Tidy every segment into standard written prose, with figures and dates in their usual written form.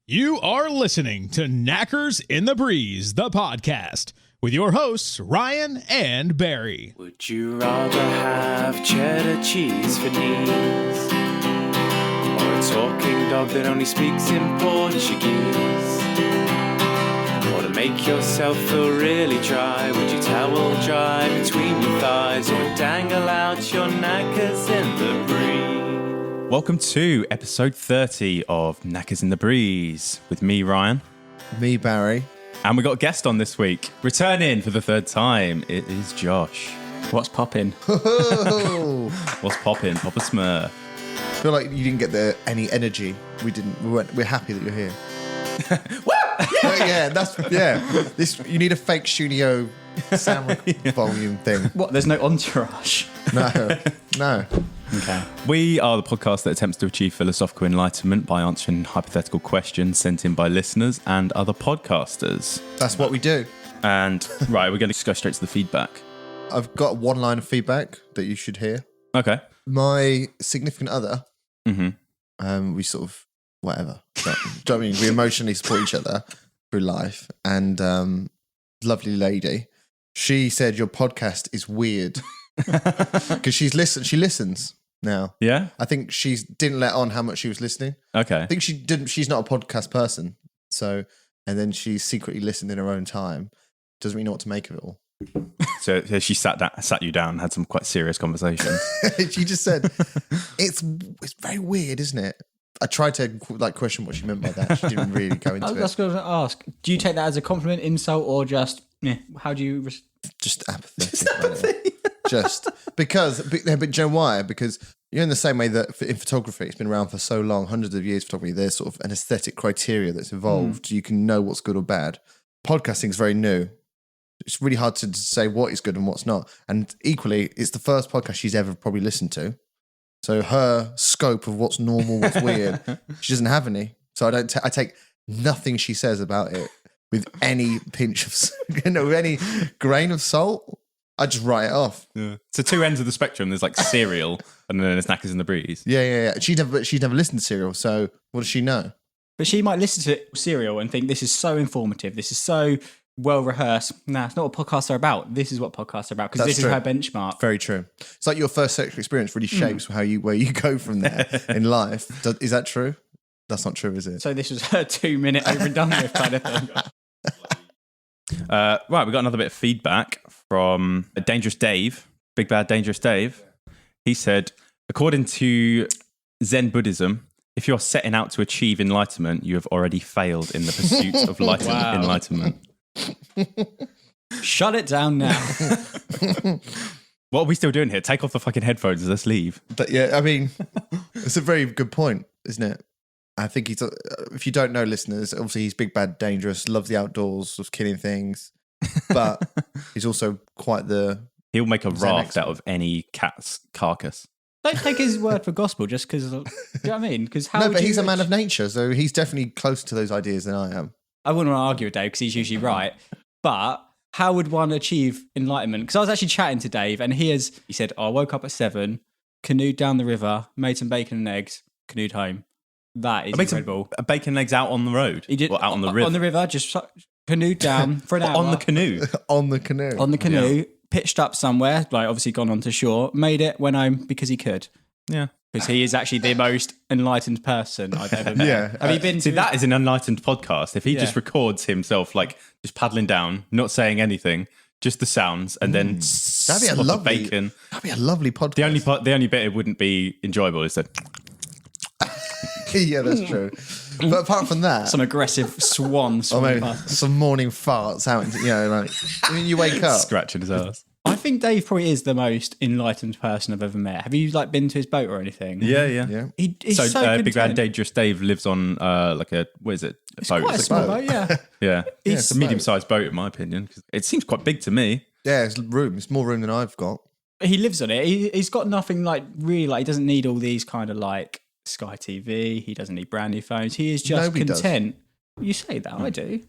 You are listening to Knackers in the Breeze, the podcast, with your hosts, Ryan and Barry. Would you rather have cheddar cheese for knees, or a talking dog that only speaks in Portuguese? Or to make yourself feel really dry, would you towel dry between your thighs, or dangle out your knackers in the breeze? Welcome to episode 30 of Knackers in the Breeze with me, Ryan. Me, Barry. And we got a guest on this week. Returning for the third time, it is Josh. What's poppin'? What's poppin'? Papa Smurf. I feel like you didn't get any energy. We're happy that you're here. This you need a fake studio sound volume thing. What? There's no entourage? No. Okay. We are the podcast that attempts to achieve philosophical enlightenment by answering hypothetical questions sent in by listeners and other podcasters. That's what we do. And right, we're going to just go straight to the feedback. I've got one line of feedback that you should hear. Okay. My significant other, we sort of whatever. Do you know what I mean? We emotionally support each other through life. And lovely lady, she said your podcast is weird because she listens now. Yeah. I think she didn't let on how much she was listening. Okay. I think she didn't. She's not a podcast person. So, and then she secretly listened in her own time. Doesn't really know what to make of it all. So she sat you down and had some quite serious conversations. She just said, it's very weird, isn't it? I tried to question what she meant by that. She didn't really go into I was it. going to ask, do you take that as a compliment, insult, or just, how do you... Just apathetic. Just because, but do you know why? Because you're in the same way that in photography, it's been around for so long, hundreds of years photography, there's sort of an aesthetic criteria that's evolved. You can know what's good or bad. Podcasting is very new. It's really hard to say what is good and what's not. And equally, it's the first podcast she's ever probably listened to. So her scope of what's normal, what's weird, she doesn't have any. So I take nothing she says about it with any pinch of, with any grain of salt. I just write it off. Yeah. So two ends of the spectrum. There's like Serial and then there's Knackers in the Breeze. Yeah. She'd never listened to Serial. So what does she know? But she might listen to Serial and think, this is so informative. This is so well rehearsed. Nah, it's not what podcasts are about. This is what podcasts are about because this is her benchmark. Very true. It's like your first sexual experience really shapes where you go from there in life. Is that true? That's not true, is it? So this was her 2 minute over and done with kind of thing. Right, we got another bit of feedback from Dangerous Dave, Big Bad Dangerous Dave. He said, according to Zen Buddhism, if you're setting out to achieve enlightenment, you have already failed in the pursuit of enlightenment. Shut it down now. What are we still doing here? Take off the fucking headphones and let's leave. But yeah, I mean, it's a very good point, isn't it? I think he's, if you don't know, listeners, obviously he's big, bad, dangerous, loves the outdoors, loves killing things, but he's also quite the... He'll make a raft out of any cat's carcass. Don't take his word for gospel just because, do you know what I mean? Because how? No, but he's a man of nature, so he's definitely closer to those ideas than I am. I wouldn't want to argue with Dave because he's usually right, but how would one achieve enlightenment? Because I was actually chatting to Dave and he said, I woke up at 7, canoed down the river, made some bacon and eggs, canoed home. That is incredible. Bacon and eggs out on the road? He did, out on the river? On the river, just canoed down for an hour. On the canoe? On the canoe. On the canoe, pitched up somewhere, like obviously gone onto shore, made it, went home because he could. Yeah. Because he is actually the most enlightened person I've ever met. Yeah. Have you been See, that is an enlightened podcast. If he Yeah. just records himself, like, just paddling down, not saying anything, just the sounds, and then That'd be a slot of lovely bacon. That'd be a lovely podcast. The only bit it wouldn't be enjoyable is that... Yeah, that's true. But apart from that, some aggressive swan or maybe past. some morning farts out into, like when you wake up. Scratching his ass. I think Dave probably is the most enlightened person I've ever met. Have you been to his boat or anything? Yeah. He's So, so Big Bad content. Dangerous Dave lives on what is it? A boat. Quite a small boat, yeah. Yeah. It's a a medium-sized boat in my opinion. 'Cause it seems quite big to me. Yeah, it's room. It's more room than I've got. He lives on it. He's got nothing really he doesn't need all these kind of Sky TV. He doesn't need brand new phones. He is just Nobody content. You say that, I do.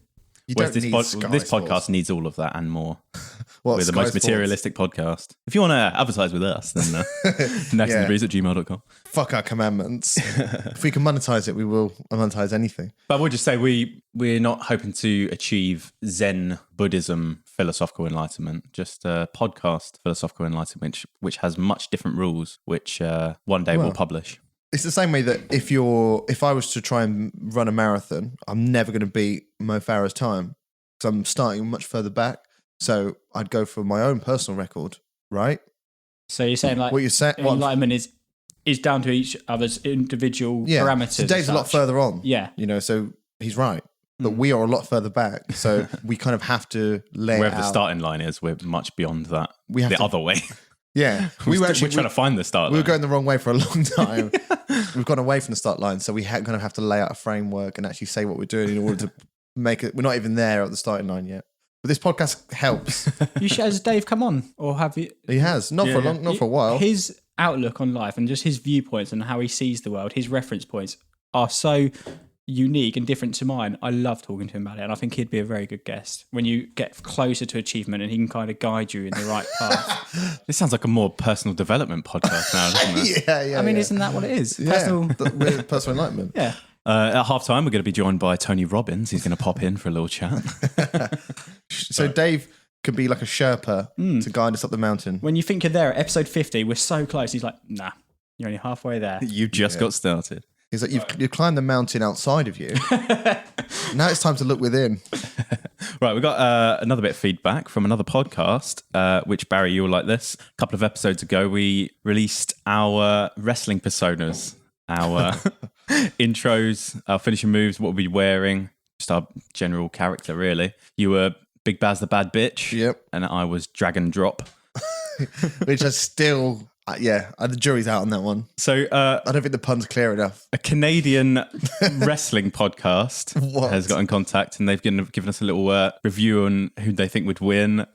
You Whereas don't this need Sky podcast Sports. needs all of that and more. What, We're the Sky most Sports? materialistic podcast. If you want to advertise with us, then knackersandthebreeze@gmail.com. Fuck our commandments. If we can monetize it, we will monetize anything. But I would just say we're not hoping to achieve Zen Buddhism philosophical enlightenment, just a podcast philosophical enlightenment, which has much different rules, which one day we'll publish. It's the same way that if I was to try and run a marathon, I'm never going to beat Mo Farah's time because I'm starting much further back. So I'd go for my own personal record, right? So you're saying like what you're saying, enlightenment is down to each other's individual parameters. So Dave's a lot further on. Yeah. So he's right. But we are a lot further back. So we kind of have to lay Wherever out. the starting line is, we're much beyond that. We have the to- other way. Yeah. We're trying to find the start We line. were going the wrong way for a long time. We've gone away from the start line. So we kind of have to lay out a framework and actually say what we're doing in order to make it. We're not even there at the starting line yet. But this podcast helps. Has Dave come on, or have you? He has. Not for a while. His outlook on life and just his viewpoints and how he sees the world, his reference points are so unique and different to mine. I love talking to him about it, and I think he'd be a very good guest when you get closer to achievement and he can kind of guide you in the right path. This sounds like a more personal development podcast now, doesn't it? Yeah. I mean, isn't that what it is? Yeah. Personal. Personal enlightenment. Yeah. At half time, we're going to be joined by Tony Robbins. He's going to pop in for a little chat. So Dave could be like a Sherpa to guide us up the mountain. When you think you're there at episode 50, we're so close. He's like, nah, you're only halfway there. You just got started. He's like, you've climbed the mountain outside of you. Now it's time to look within. Right, we got another bit of feedback from another podcast, which, Barry, you'll like this. A couple of episodes ago, we released our wrestling personas, our intros, our finishing moves, what we'll be wearing, just our general character, really. You were Big Baz the Bad Bitch. Yep. And I was Dragon Drop. Which is still, the jury's out on that one. So I don't think the pun's clear enough. a Canadian wrestling podcast What? has got in contact, and they've given us a little review on who they think would win.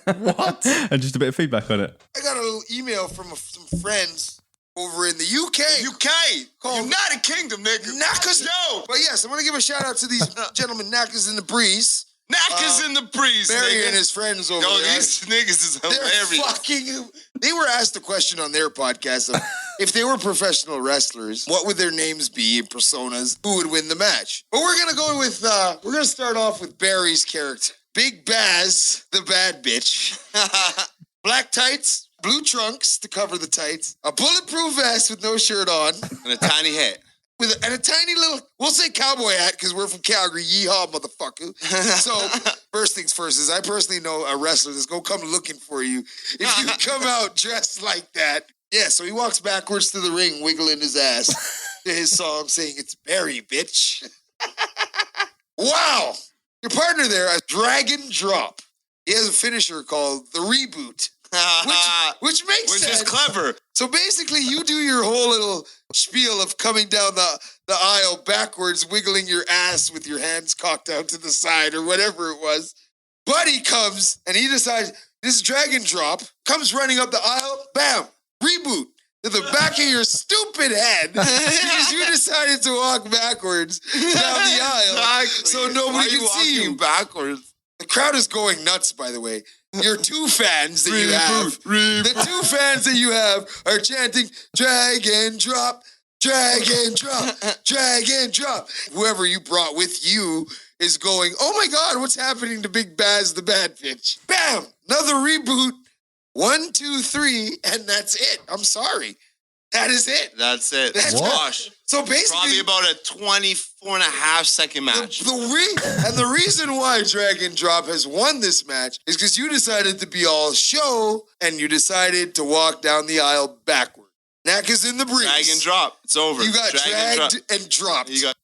What? And just a bit of feedback on it. I got a little email from some friends over in the UK. Called United Kingdom, nigga. Knackers. Yo. But yes, I'm going to give a shout out to these gentlemen, Knackers in the Breeze. Knackers in the breeze, Barry nigga. and his friends over Yo, there. these niggas is They're hilarious. they were asked a question on their podcast of if they were professional wrestlers, what would their names be in personas? Who would win the match? But we're gonna go with we're gonna start off with Barry's character. Big Baz, the bad bitch. Black tights, blue trunks to cover the tights, a bulletproof vest with no shirt on, And a tiny hat. and a tiny little, we'll say cowboy hat because we're from Calgary. Yeehaw, motherfucker. So, first things first is I personally know a wrestler that's going to come looking for you if you come out dressed like that. Yeah, so he walks backwards to the ring, wiggling his ass to his song saying, "It's Barry, bitch." Wow. Your partner there, a Dragon Drop. He has a finisher called the Reboot. Which makes Which sense. is clever. So basically, you do your whole little spiel of coming down the aisle backwards, wiggling your ass with your hands cocked out to the side or whatever it was. Buddy comes and he decides, this Dragon Drop comes running up the aisle, bam, reboot to the back of your stupid head because you decided to walk backwards down the aisle so nobody can see you. Backwards. The crowd is going nuts, by the way. Your two fans that you have, the two fans that you have are chanting, "Dragon Drop, Dragon Drop, Dragon Drop." Whoever you brought with you is going, "Oh my God, what's happening to Big Baz the Bad Bitch?" Bam! Another reboot. 1, 2, 3, and that's it. I'm sorry. That is it. That's it. That's Squash. So basically, Probably about a 24.5-second match. The reason why Dragon Drop has won this match is because you decided to be all show and you decided to walk down the aisle backward. Knackers in the breeze. Dragon drop. It's over. You got Dragon dragged drop. and dropped. You got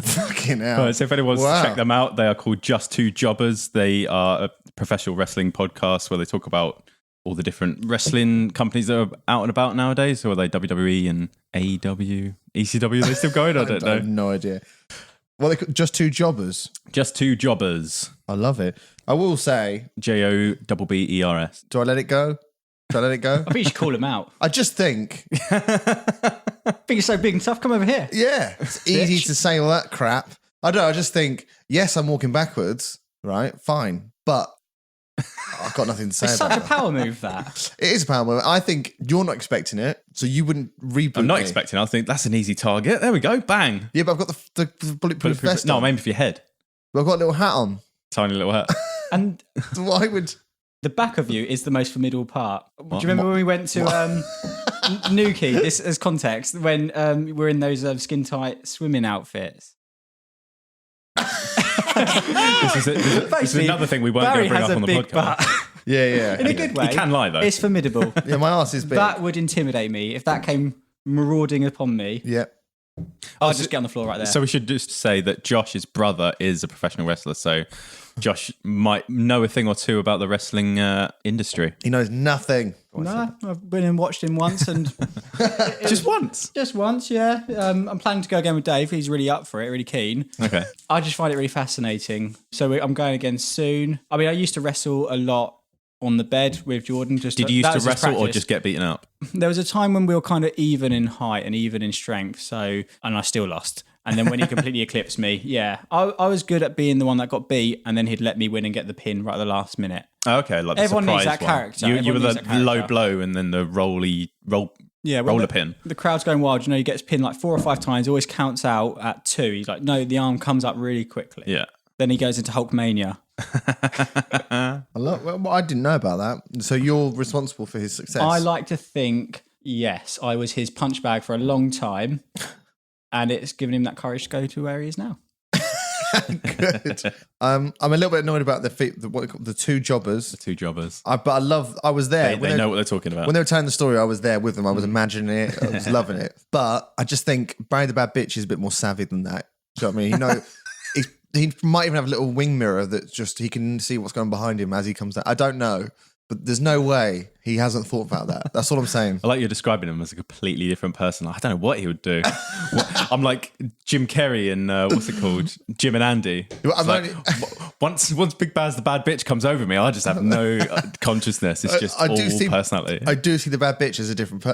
Fucking hell. So if anyone wants to check them out, they are called Just Two Jobbers. They are a professional wrestling podcast where they talk about all the different wrestling companies that are out and about nowadays. So are they WWE and AEW, ECW? Are they still going? I don't I have know. no idea. Well, they just two jobbers. Just Two Jobbers. I love it. I will say, JOBBERS. do I let it go? Do I let it go? I think you should call him out. I just think, I think you're so big and tough. Come over here. yeah, it's easy to say all that crap. I don't know. I just think, yes, I'm walking backwards, right? Fine. but I've got nothing to say It's about such a that. power move, that. It is a power move. I think you're not expecting it, so you wouldn't reboot I'm not me. expecting. I think that's an easy target. There we go. Bang. Yeah, but I've got the bulletproof vest No, on. I'm aiming for your head. But I've got a little hat on. Tiny little hat. And So why would... the back of you is the most formidable part. Do you remember when we went to Nuki, this as context, when we're in those skin-tight swimming outfits? This is another thing we weren't going Barry to bring has up a on the big podcast. butt. Yeah. In a good way. You can lie, though. It's formidable. Yeah, my ass is big. That would intimidate me if that came marauding upon me. Yeah. I'll just get on the floor right there. So we should just say that Josh's brother is a professional wrestler. So Josh might know a thing or two about the wrestling industry. He knows nothing. no, I've been and watched him once, and Just once. just once, yeah. I'm planning to go again with Dave. He's really up for it, really keen. Okay. I just find it really fascinating. So I'm going again soon. I mean, I used to wrestle a lot on the bed with Jordan. Did you used that to was his wrestle or practice. just get beaten up? There was a time when we were kind of even in height and even in strength. So, and I still lost. And then when he completely eclipsed me, yeah, I was good at being the one that got beat, and then he'd let me win and get the pin right at the last minute. Oh, okay, like the Everyone needs surprise that one. character. You Everyone were needs the that character. low blow and then the Yeah, when roller the, pin. The crowd's going wild. You know, he gets pinned like 4 or 5 times. Always counts out at 2. He's like, no, the arm comes up really quickly. Yeah. Then he goes into Hulkmania. Well, I didn't know about that. So you're responsible for his success. I like to think, yes, I was his punch bag for a long time, and it's given him that courage to go to where he is now. Good. I'm a little bit annoyed about the two jobbers. The two jobbers. But I was there. They know what they're talking about. When they were telling the story, I was there with them. I was imagining it. I was loving it. But I just think Barry the Bad Bitch is a bit more savvy than that. Do you know what I mean? You know, he might even have a little wing mirror that just he can see what's going behind him as he comes down. I don't know. But there's no way he hasn't thought about that. That's all I'm saying. I like you're describing him as a completely different person. I don't know what he would do. I'm like Jim Carrey and what's it called? Jim and Andy. It's like, once Big Baz the Bad Bitch comes over me, I just have no consciousness. It's just all personality. I do see the Bad Bitch as a different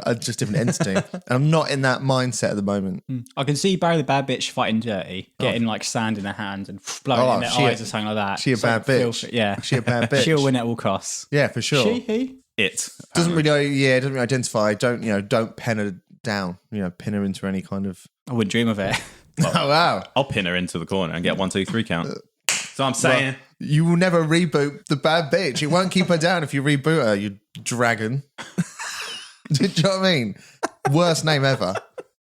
entity. And I'm not in that mindset at the moment. I can see Barry the Bad Bitch fighting dirty, getting like sand in her hands and blowing in their eyes or something like that. She a bad bitch. Filthy. Yeah. She a bad bitch. She'll win at all costs. Yeah, for sure. He? It doesn't really identify. Don't pen her down. Pin her into any kind of. I wouldn't dream of it. Oh wow! I'll pin her into the corner and get 1, 2, 3 count. So I'm saying you will never reboot the Bad Bitch. It won't keep her down if you reboot her. You dragon. Do you know what I mean? Worst name ever.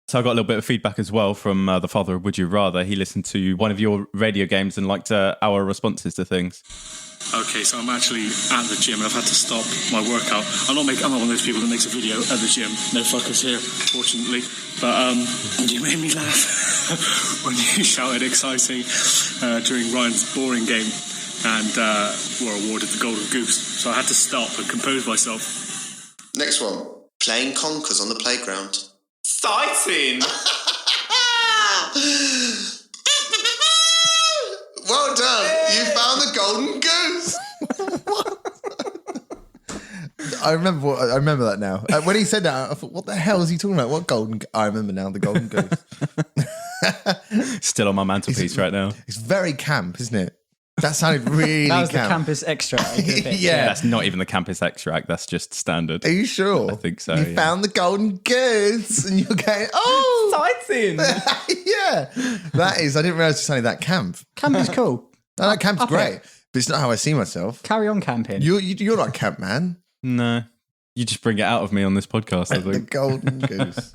So I got a little bit of feedback as well from the father of Would You Rather. He listened to one of your radio games and liked our responses to things. Okay, so I'm actually at the gym and I've had to stop my workout. I'm not one of those people that makes a video at the gym. No fuckers here, fortunately. But you made me laugh when you shouted exciting during Ryan's boring game and were awarded the Golden Goose. So I had to stop and compose myself. Next one. Playing conkers on the playground. Exciting! Well done. You found the golden goose. I remember that now. When he said that, I thought, "What the hell is he talking about? What golden?" I remember now. The golden goose. Still on my mantelpiece right now. It's very camp, isn't it? That sounded really That was camp. the campus extra. Yeah. That's not even the campus extract. That's just standard. Are you sure? I think so, You yeah. found the golden goose, and you're going, "Oh, Exciting. yeah." That is. I didn't realize it sounded that camp. Camp is cool. No, camp's Up great, it. but it's not how I see myself. Carry on camping. You're not camp, man. No. You just bring it out of me on this podcast, I The think. golden goose.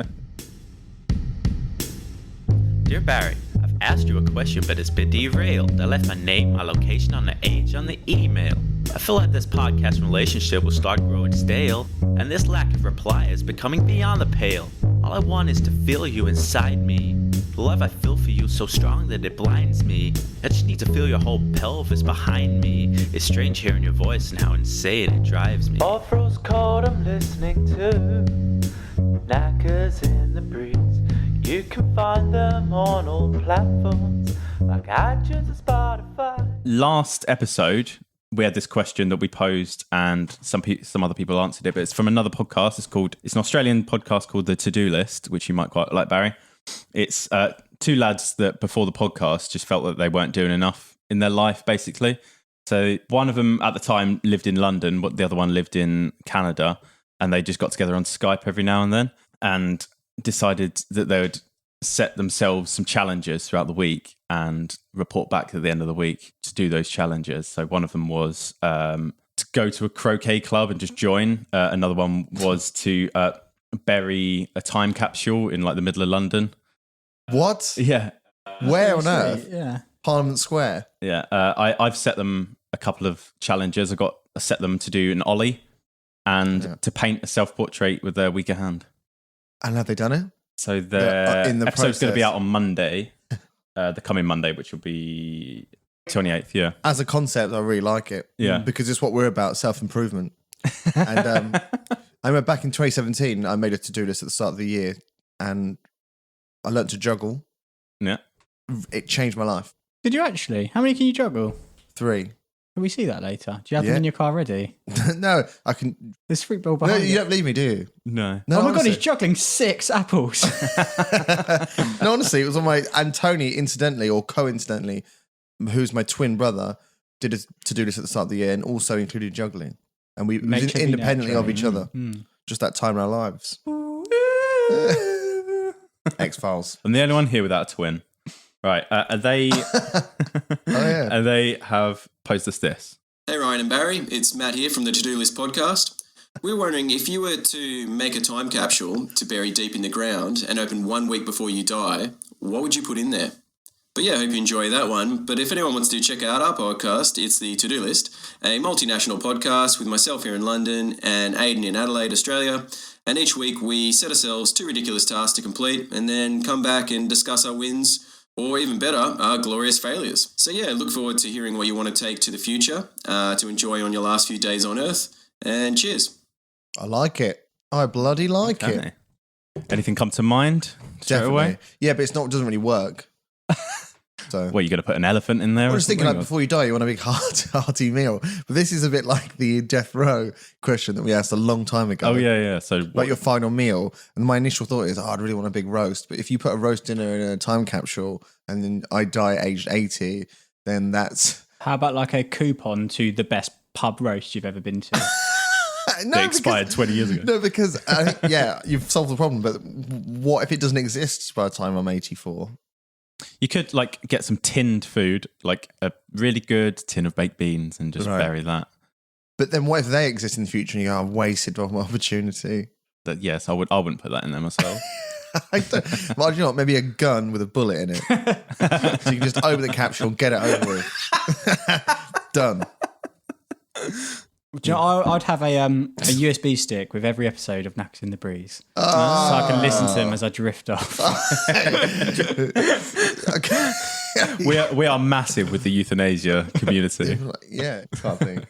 Dear Barry, I've asked you a question, but it's been derailed. I left my name, my location on the age on the email. I feel like this podcast relationship will start growing stale, and this lack of reply is becoming beyond the pale. All I want is to feel you inside me. The love I feel for you so strong that it blinds me. I just need to feel your whole pelvis behind me. It's strange hearing your voice and how insane it drives me. All froze cold, I'm listening to Knackers in the Breeze. You can find them on all platforms like iTunes and Spotify. Last episode, we had this question that we posed and some other people answered it, but it's from another podcast. It's an Australian podcast called The To-Do List, which you might quite like, Barry. It's two lads that before the podcast just felt that they weren't doing enough in their life, basically. So one of them at the time lived in London, but the other one lived in Canada, and they just got together on Skype every now and then and decided that they would set themselves some challenges throughout the week and report back at the end of the week to do those challenges. So one of them was to go to a croquet club and just join. Another one was to bury a time capsule in like the middle of London. What? Yeah. Where on earth? Yeah. Parliament Square. Yeah. I've set them a couple of challenges. I set them to do an ollie and to paint a self-portrait with their weaker hand. And have they done it? So the in the episode's going to be process. out on Monday, the coming Monday, which will be 28th. Yeah. As a concept, I really like it. Yeah. Because it's what we're about, self-improvement. And I remember back in 2017, I made a to-do list at the start of the year and I learned to juggle. Yeah. It changed my life. Did you actually? How many can you juggle? 3. Can we see that later? Do you have Yeah. them in your car ready? No, I can... There's fruit bowl No, behind you it. don't believe me, do you? No. No, Oh my god, honestly. he's juggling 6 apples. No, honestly, it was on my... And Tony, incidentally or coincidentally, who's my twin brother, did a to-do list at the start of the year and also included juggling. And we Nature was be independently of nurturing. each other. Mm. Just that time in our lives. X-Files. I'm the only one here without a twin. Right. Are they... Oh, yeah. And they have posed us this. Hey Ryan and Barry, it's Matt here from the To-Do List podcast. We're wondering if you were to make a time capsule to bury deep in the ground and open 1 week before you die, what would you put in there? But yeah, I hope you enjoy that one. But if anyone wants to check out our podcast, it's the To-Do List, a multinational podcast with myself here in London and Aidan in Adelaide, Australia. And each week we set ourselves 2 ridiculous tasks to complete and then come back and discuss our wins, or even better, our glorious failures. So yeah, look forward to hearing what you want to take to the future, to enjoy on your last few days on Earth. And cheers. I like it. I bloody like Don't it. they? Anything come to mind straight Definitely. away? Yeah, but it doesn't really work. So Well, you got to put an elephant in there. I or was thinking, something, like, or- before you die, you want a big hearty meal. But this is a bit like the death row question that we asked a long time ago. Oh, yeah. So Like your final meal. And my initial thought is, I'd really want a big roast. But if you put a roast dinner in a time capsule and then I die aged 80, then that's... How about like a coupon to the best pub roast you've ever been to? No, they expired 20 years ago. No, because, yeah, you've solved the problem. But what if it doesn't exist by the time I'm 84? You could like get some tinned food, like a really good tin of baked beans, and just Right. bury that. But then what if they exist in the future and you go, I've wasted my opportunity? That yes, I wouldn't put that in there myself. I don't, well, you know what, maybe a gun with a bullet in it. So you can just open the capsule and get it over with. Done. Do you know, I'd have a USB stick with every episode of Knackers in the Breeze. So I can listen to them as I drift off. Okay. we are massive with the euthanasia community. Yeah, type thing.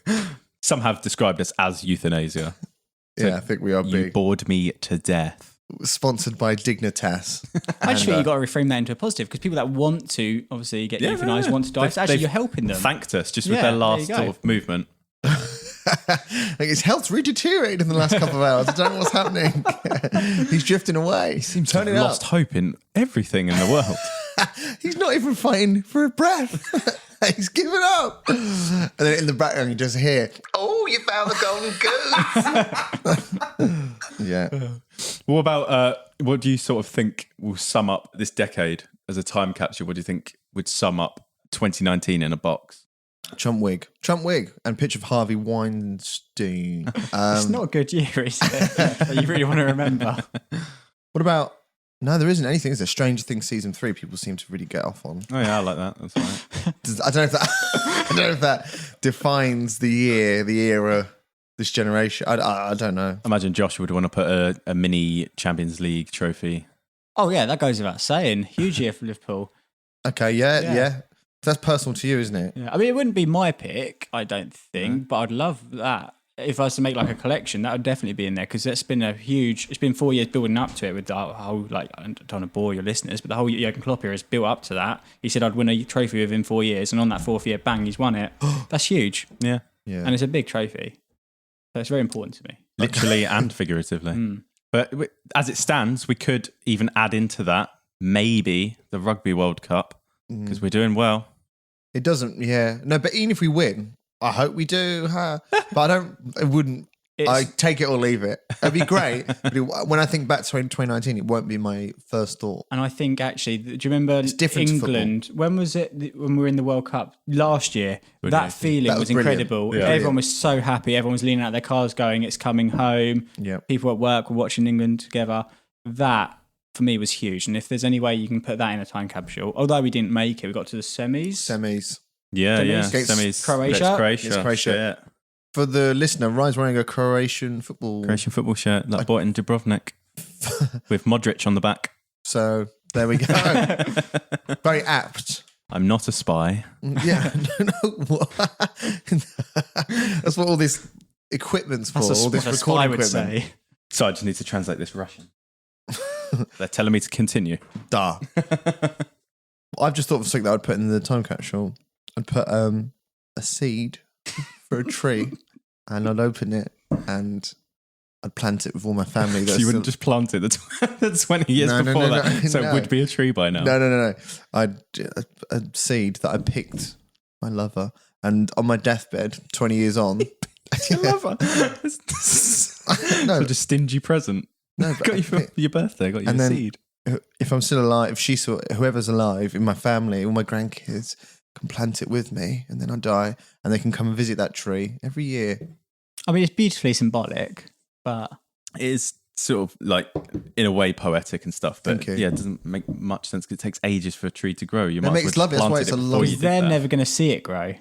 Some have described us as euthanasia. Yeah, I think we are You big. bored me to death. Sponsored by Dignitas. I just think you've got to reframe that into a positive because people that want to obviously get euthanized, want to die, so actually They've you're helping them. Thanked us just with Yeah, their there last you go. sort of movement. Like his health's really deteriorated in the last couple of hours. I don't know what's happening. He's drifting away. Seems to Turn have it lost hope in everything in the world. up. He's not even fighting for a breath. He's given up. And then in the background, you just hear, oh, you found the golden goose. Yeah. What about what do you sort of think will sum up this decade as a time capsule? What do you think would sum up 2019 in a box? Trump wig, and picture of Harvey Weinstein. It's not a good year, is it? That you really want to remember. What about? No, there isn't anything. Is there? Stranger Things season 3? People seem to really get off on. Oh yeah, I like that. That's all right. I don't know if that. I don't know if that defines the year, the era, this generation. I don't know. Imagine Josh would want to put a mini Champions League trophy. Oh yeah, that goes without saying. Huge year for Liverpool. Okay, yeah. That's personal to you, isn't it? Yeah, I mean, it wouldn't be my pick, I don't think, but I'd love that. If I was to make like a collection, that would definitely be in there because it's been it's been 4 years building up to it with the whole, like, I don't want to bore your listeners, but the whole Jurgen Klopp era has built up to that. He said I'd win a trophy within 4 years, and on that 4th year, bang, he's won it. That's huge. Yeah. And it's a big trophy. So it's very important to me. Literally and figuratively. Mm. But as it stands, we could even add into that maybe the Rugby World Cup because we're doing well. It doesn't, yeah. No, but even if we win, I hope we do, huh? But I wouldn't. I take it or leave it. It'd be great. But when I think back to 2019, it won't be my first thought. And I think actually, do you remember different to England? When was it when we were in the World Cup last year? That feeling was incredible. Yeah. Everyone was so happy. Everyone was leaning out their cars going, it's coming home. Yep. People at work were watching England together. That, for me, was huge. And if there's any way you can put that in a time capsule, although we didn't make it, we got to the semis. Yeah. Against Semis. Croatia. Against Croatia. Yeah. For the listener, Ryan's wearing a Croatian football shirt that I bought in Dubrovnik with Modric on the back. So there we go. Very apt. I'm not a spy. Yeah. That's what all this equipment's for. All this recording equipment. Say. So I just need to translate this Russian. They're telling me to continue. Duh. I've just thought of something that I'd put in the time capsule. I'd put a seed for a tree, and I'd open it and I'd plant it with all my family. So you wouldn't just plant it the 20 years before that, so it would be a tree by now. No. I'd a seed that I picked my lover, and on my deathbed, 20 years on. Your lover? No, such a stingy present. No, but got you for your birthday. Got you a seed. If I'm still alive, whoever's alive in my family, all my grandkids can plant it with me, and then I die, and they can come and visit that tree every year. I mean, it's beautifully symbolic, but it is sort of like in a way poetic and stuff. But Thank you. yeah, it doesn't make much sense because it takes ages for a tree to grow. You It might makes as well lovely. That's plant why it it's a before long- you did they're that. never going to see it grow.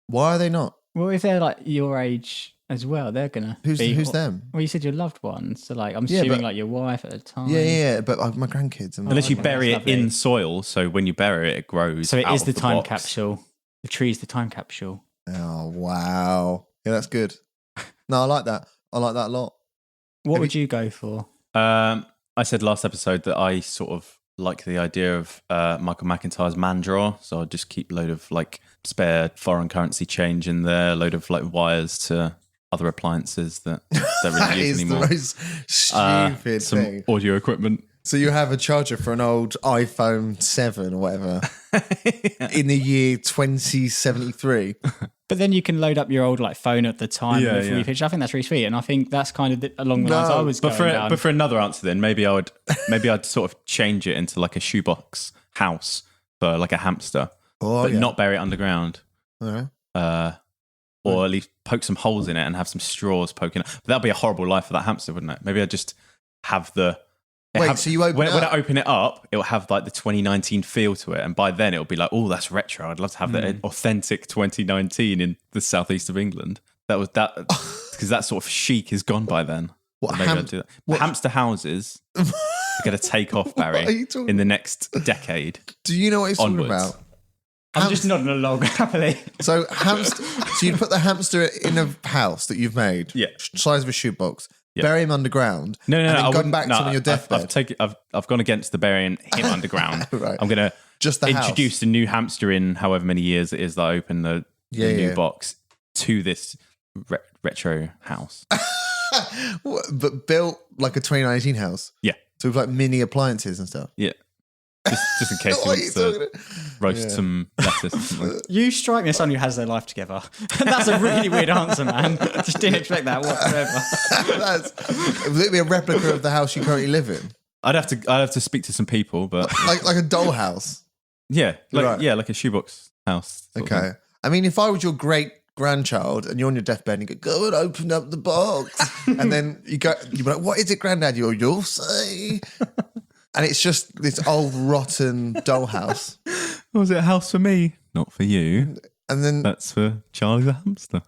Why are they not? Well, if they're like your age as well, they're going to Who's them? Well, you said your loved ones. So, like, I'm Yeah, assuming but- like your wife at the time. Yeah, but my grandkids. And Unless you okay, bury that's it in lovely. soil, so when you bury it, it grows. So it out is of the time box. capsule. The tree's the time capsule. Oh, wow. Yeah, that's good. No, I like that. I like that a lot. What would you go for? I said last episode that I sort of like the idea of Michael McIntyre's man drawer, so I'd just keep a load of like spare foreign currency change in there, a load of like wires to other appliances that don't That really use is the anymore. most stupid Some thing. audio equipment. So you have a charger for an old iPhone 7 or whatever in the year 2073. But then you can load up your old like phone at the time Yeah, before yeah. you pitch. I think that's really sweet, and I think that's kind of along the lines I was But going down. for another answer, then maybe I'd sort of change it into like a shoebox house for like a hamster, but not bury it underground. Yeah. Or at least poke some holes in it and have some straws poking out. But that'd be a horrible life for that hamster, wouldn't it? Maybe I'd just have So you open when it I up. open it up, it'll have like the 2019 feel to it, and by then it'll be like, oh, that's retro. I'd love to have that authentic 2019 in the southeast of England. That was that because that sort of chic is gone by then. What, Maybe I'd do that. what- Hamster houses are going to take off, What are Barry, you talking in the next decade. Do you know what he's talking onwards. about? I'm just nodding along happily. So so you put the hamster in a house that you've made, Yeah. size of a shoebox, Yeah. bury him underground, No, and then I go wouldn't- back to him on your deathbed. I've gone against the burying him underground. Right. I'm going to Just the house. introduce a new hamster in however many years it is that I open the new box to this retro house. But built like a 2019 house. Yeah. So with like mini appliances and stuff. Yeah. Just in case he What are you wants to talking roast some lettuce or something. You strike me as someone who has their life together. That's a really weird answer, man. Just didn't expect that whatsoever. Would it be a replica of the house you currently live in? I'd have to speak to some people, but Like a dollhouse. yeah, Right. like a shoebox house. sort of Okay. thing. I mean, if I was your great grandchild and you're on your deathbed and you go and open up the box, and then you'd be like, "What is it, Granddad?" You'll say, and it's just this old rotten dollhouse, Was it a house for me? Not for you. and then That's for Charlie the hamster.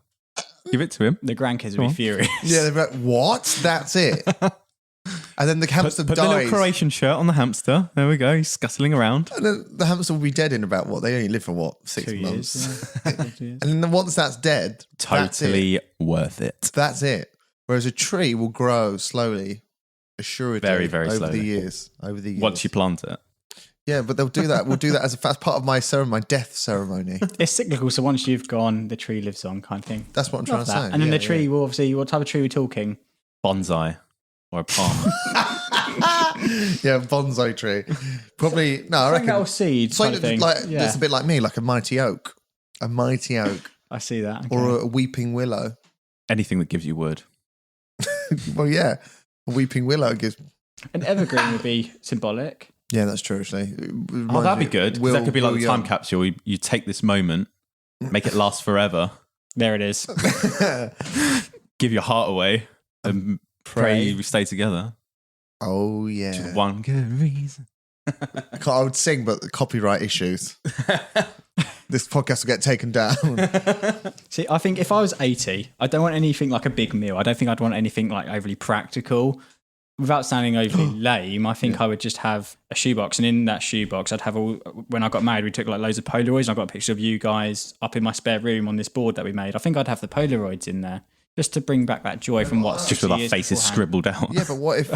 Give it to him. The grandkids would be furious. yeah, they'd be like, "What? That's it." And then the hamster Put the little dies, Croatian shirt on the hamster. There we go. He's scuttling around. and then the hamster will be dead in about what? They only live for what, 6 2 months? years. Yeah. And then once that's dead, Totally worth it. that's it. Whereas a tree will grow slowly, assuredly, Very, very over slowly. the years. Over the years. Once you plant it. Yeah, but they'll do that. We'll do that as part of my ceremony, my death ceremony. It's cyclical, so once you've gone, the tree lives on, kind of thing. That's what I'm trying Love to that. say. And then Yeah, the tree will obviously, what type of tree are we talking? Bonsai or a palm. yeah, bonsai tree. Probably no. I Like reckon little seed it's like, kind of thing. like Yeah. it's a bit like me, like a mighty oak. A mighty oak. I see that. Okay. Or a weeping willow. Anything that gives you wood. Well, yeah. A weeping willow gives... An evergreen would be symbolic. Yeah, that's true, actually. Oh, that'd be good. 'Cause that could be like the time capsule. You take this moment, make it last forever. There it is. Give your heart away and pray we stay together. Oh, yeah. Just one good reason. I would sing, but the copyright issues. This podcast will get taken down. See, I think if I was 80, I don't want anything like a big meal. I don't think I'd want anything like overly practical. Without sounding overly lame, I think I would just have a shoebox. And in that shoebox, I'd have when I got married, we took like loads of Polaroids. And I got a picture of you guys up in my spare room on this board that we made. I think I'd have the Polaroids in there just to bring back that joy from what's just with our faces scribbled out. Yeah, but what if...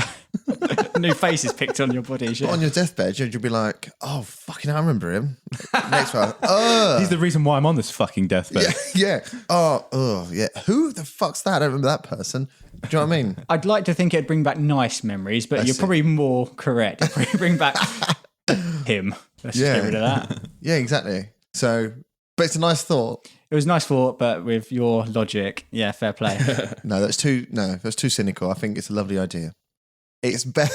New faces picked on your body. On your deathbed, you'd be like, oh, fucking hell, I remember him. Next one. He's the reason why I'm on this fucking deathbed. Yeah. Oh, yeah. Who the fuck's that? I don't remember that person. Do you know what I mean? I'd like to think it'd bring back nice memories, but you're probably more correct. It'd probably bring back him. Let's just get rid of that. Yeah, exactly. So, but it's a nice thought. It was a nice thought, but with your logic, yeah, fair play. That's too cynical. I think it's a lovely idea. It's better.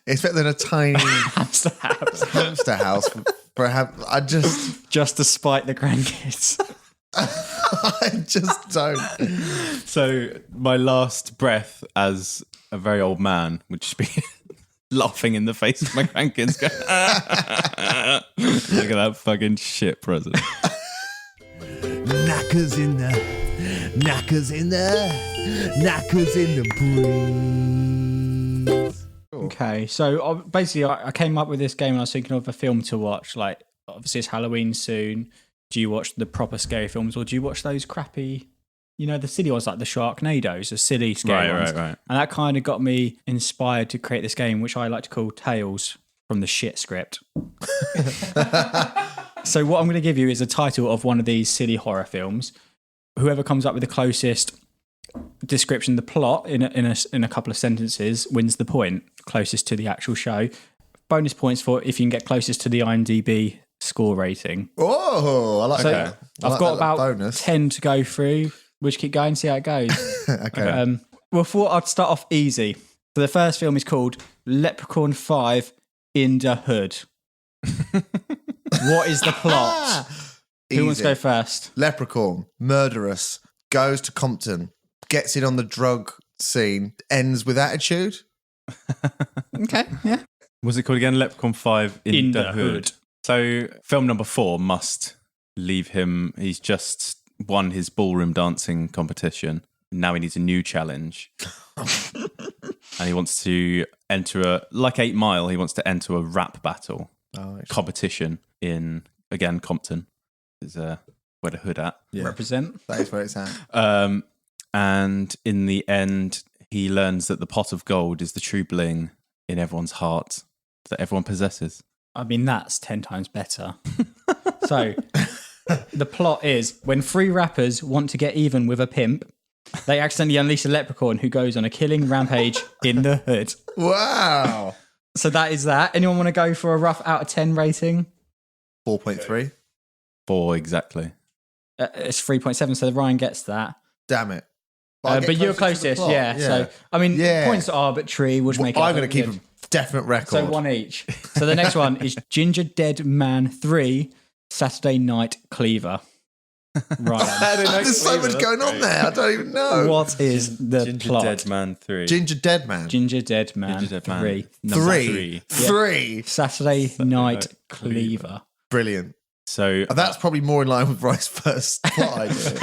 It's better than a tiny hamster house. I just to spite the grandkids. I just don't. So my last breath as a very old man would just be laughing in the face of my grandkids. Going, look at that fucking shit present. Knackers in the breeze. Okay, so basically I came up with this game and I was thinking of a film to watch. Like, obviously it's Halloween soon. Do you watch the proper scary films or do you watch those crappy, the silly ones like the Sharknadoes, the silly scary ones? Right. And that kind of got me inspired to create this game, which I like to call Tales from the Shit Script. So what I'm going to give you is a title of one of these silly horror films. Whoever comes up with the closest description, the plot in a couple of sentences wins the point, closest to the actual show. Bonus points for if you can get closest to the IMDb score rating. Oh, I like that. I've got about 10 to go through. We'll just keep going, see how it goes. Okay. Well, thought I'd start off easy. So the first film is called Leprechaun 5 in the Hood. What is the plot? Who wants to go first? Leprechaun, murderous, goes to Compton, gets in on the drug scene, ends with attitude. Okay, yeah. Was it called again? Leprechaun 5 in the Hood. So film number 4 must leave him. He's just won his ballroom dancing competition. Now he needs a new challenge. And he wants to enter like 8 Mile, he wants to enter a rap battle competition in, again, Compton. Is where the hood at. Yeah. Represent. That is where it's at. And in the end, he learns that the pot of gold is the true bling in everyone's heart that everyone possesses. I mean, that's 10 times better. So, the plot is when 3 rappers want to get even with a pimp, they accidentally unleash a leprechaun who goes on a killing rampage in the hood. Wow. So that is that. Anyone want to go for a rough out of 10 rating? 4.3. 4 exactly. It's 3.7, so Ryan gets that. Damn it. But you're closest, yeah. So, I mean, points are arbitrary, which make it... I'm going to keep a definite record. So 1 each. So the next one is Ginger Dead Man 3, Saturday Night Cleaver. Right. There's so much going on there. I don't even know. What is the Ginger plot? Dead Man 3. Ginger Dead Man. Ginger Dead Man 3. Three. Saturday Night Cleaver. Brilliant. So that's probably more in line with Rice's first plot idea.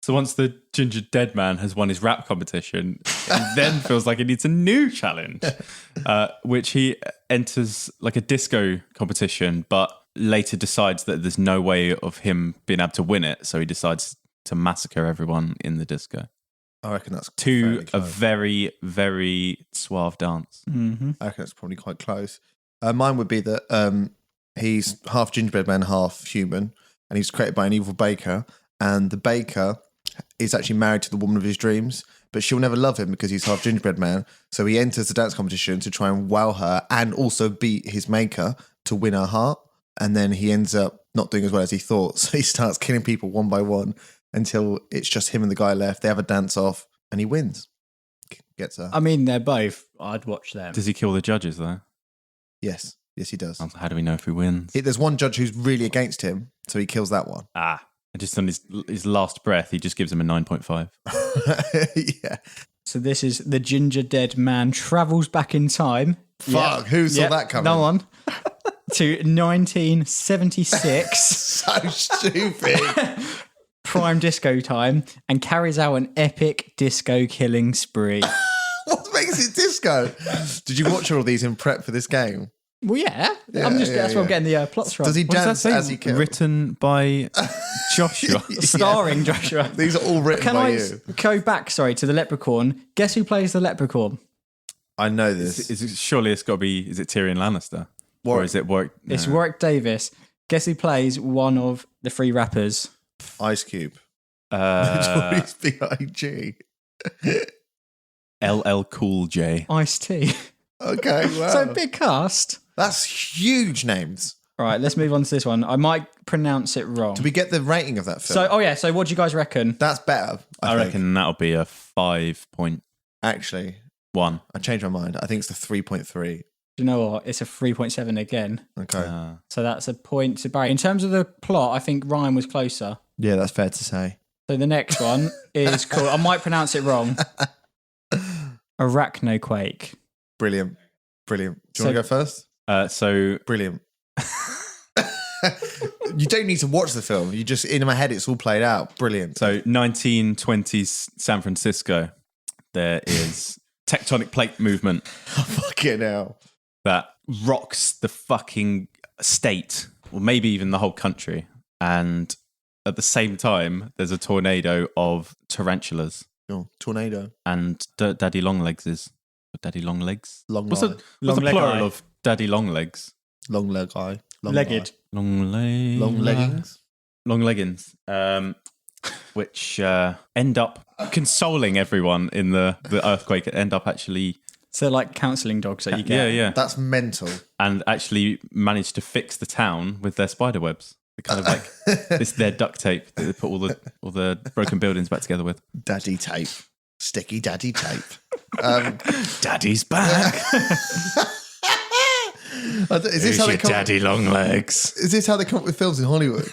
So once the Ginger Dead Man has won his rap competition, he then feels like he needs a new challenge, which he enters like a disco competition, but later decides that there's no way of him being able to win it. So he decides to massacre everyone in the disco. I reckon that's to a very, very suave dance. Mm-hmm. I reckon that's probably quite close. Mine would be that he's half gingerbread man, half human, and he's created by an evil baker, and the baker is actually married to the woman of his dreams, but she'll never love him because he's half gingerbread man. So he enters the dance competition to try and wow her and also beat his maker to win her heart. and then he ends up not doing as well as he thought. So he starts killing people one by one until it's just him and the guy left. They have a dance off, and he wins. Gets her. I mean, they're both. I'd watch them. Does he kill the judges though? Yes, he does. How do we know if he wins? There's one judge who's really against him, so he kills that one. And just on his last breath, he just gives him a 9.5. Yeah. So this is the ginger dead man travels back in time. Fuck, who saw that coming? No one. To 1976. So stupid. Prime disco time, and carries out an epic disco killing spree. What makes it disco? Did you watch all of these in prep for this game? Well, that's where I'm getting the plots from. Does he What does dance that say? as he kills? Written by Joshua. Starring Joshua. These are all written Can by I you. go back, to the leprechaun? Guess who plays the leprechaun? I know this. Surely it's got to be, is it Tyrion Lannister? Or is it Warwick? It's Warwick Davis. Guess who plays one of the three rappers? Ice Cube. Notorious B.I.G. LL Cool J. Ice-T. Okay, wow. So big cast. That's huge names. All right, let's move on to this one. I might pronounce it wrong. Do we get the rating of that film? So what do you guys reckon? That's better. I reckon that'll be a 5.1. Actually, I changed my mind. I think it's the 3.3. Do you know what? It's a 3.7 again. Okay. So that's a point to Barry. In terms of the plot, I think Ryan was closer. Yeah, that's fair to say. So the next one is called, I might pronounce it wrong, Arachnoquake. Brilliant. Do you want to go first? Brilliant. You don't need to watch the film. You just, in my head, it's all played out. Brilliant. So 1920s San Francisco, there is tectonic plate movement. Fucking hell. That rocks the fucking state, or maybe even the whole country. And at the same time, there's a tornado of tarantulas. Oh, tornado. And Daddy Longlegs is... Daddy Longlegs? What's the Long-leg plural eye. of Daddy Longlegs? Long leg eye. Legged. Long leggings. Long leggings. Which end up consoling everyone in the earthquake. End up actually... So like counselling dogs that you get. Yeah. That's mental. And actually managed to fix the town with their spider webs. They're kind of like this their duct tape that they put all the broken buildings back together with. Daddy tape. Sticky daddy tape. Daddy's back. Is this how they come Daddy Longlegs? Is this how they come up with films in Hollywood?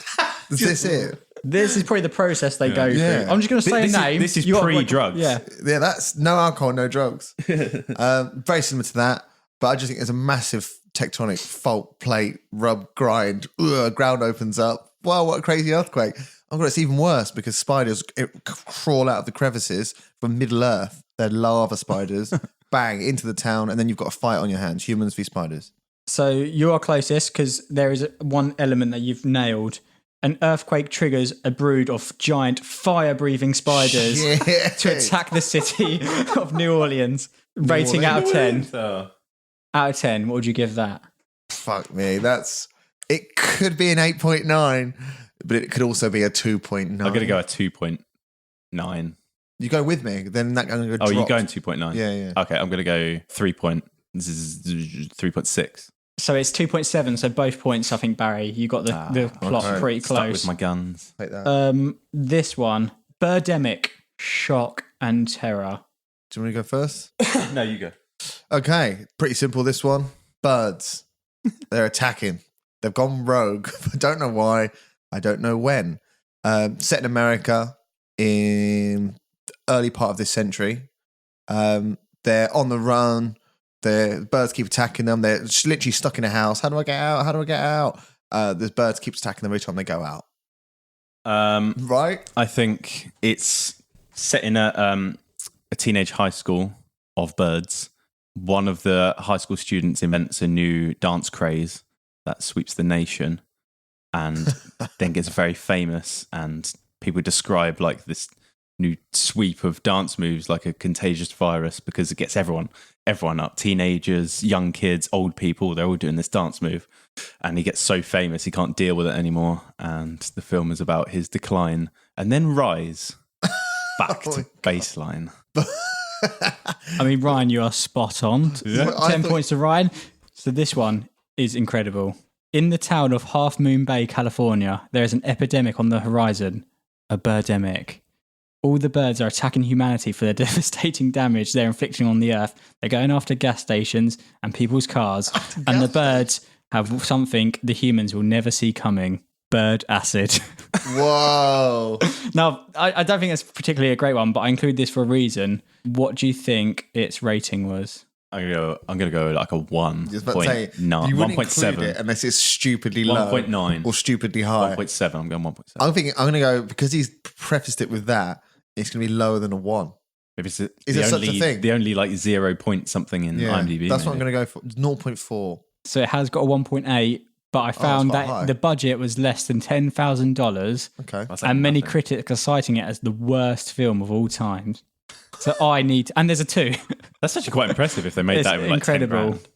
Is this it? This is probably the process they go through. I'm just going to say a name. This is You got- pre-drugs. Yeah. Yeah, that's no alcohol, no drugs. Very similar to that, but I just think there's a massive tectonic fault plate, rub, grind, ground opens up. Wow, what a crazy earthquake. Oh god, it's even worse because spiders crawl out of the crevices from Middle Earth. They're lava spiders, bang, into the town, and then you've got a fight on your hands, humans v spiders. So you are closest because there is one element that you've nailed. An earthquake triggers a brood of giant fire-breathing spiders to attack the city of New Orleans. Rating out of 10. Out of 10, what would you give that? Fuck me, it could be an 8.9, but it could also be a 2.9. I'm going to go a 2.9. You go with me, then that going to go. Oh, you're going 2.9? Yeah. Okay, I'm going to go 3.6. So it's 2.7, so both points, I think, Barry. You got the plot pretty close. Stuck with my guns. Take that. This one, Birdemic, Shock and Terror. Do you want to go first? No, you go. Okay, pretty simple this one. Birds. They're attacking. They've gone rogue. I don't know why. I don't know when. Set in America in the early part of this century. They're on the run. The birds keep attacking them. They're just literally stuck in a house. How do I get out? How do I get out? The birds keep attacking them every time they go out. Right? I think it's set in a teenage high school of birds. One of the high school students invents a new dance craze that sweeps the nation and then gets very famous, and people describe like this new sweep of dance moves like a contagious virus because it gets everyone up, teenagers, young kids, old people, they're all doing this dance move, and he gets so famous he can't deal with it anymore, and the film is about his decline and then rise back to baseline. I mean, Ryan, you are spot on. Yeah. 10 points to Ryan. So this one is incredible. In the town of Half Moon Bay, California, there is an epidemic on the horizon. A birdemic. All the birds are attacking humanity for the devastating damage they're inflicting on the earth. They're going after gas stations and people's cars. And the birds have something the humans will never see coming. Bird acid. Whoa. Now, I don't think that's particularly a great one, but I include this for a reason. What do you think its rating was? I'm gonna go like a 1. I was about to say, 1.9, you wouldn't 1.7, include it unless it's stupidly low 1.9 or stupidly high. 1.7. I'm going 1.7. I'm going to go, because he's prefaced it with that, it's going to be lower than a 1. Maybe it's Is there such a thing? The only like 0 point something in IMDb. That's what I'm going to go for. 0.4. So it has got a 1.8, but I found quite that high. the budget was less than $10,000. Okay. That's like And many nothing. critics are citing it as the worst film of all time. So I need, and there's a 2. That's actually quite impressive if they made It's that with like incredible. 10 grand.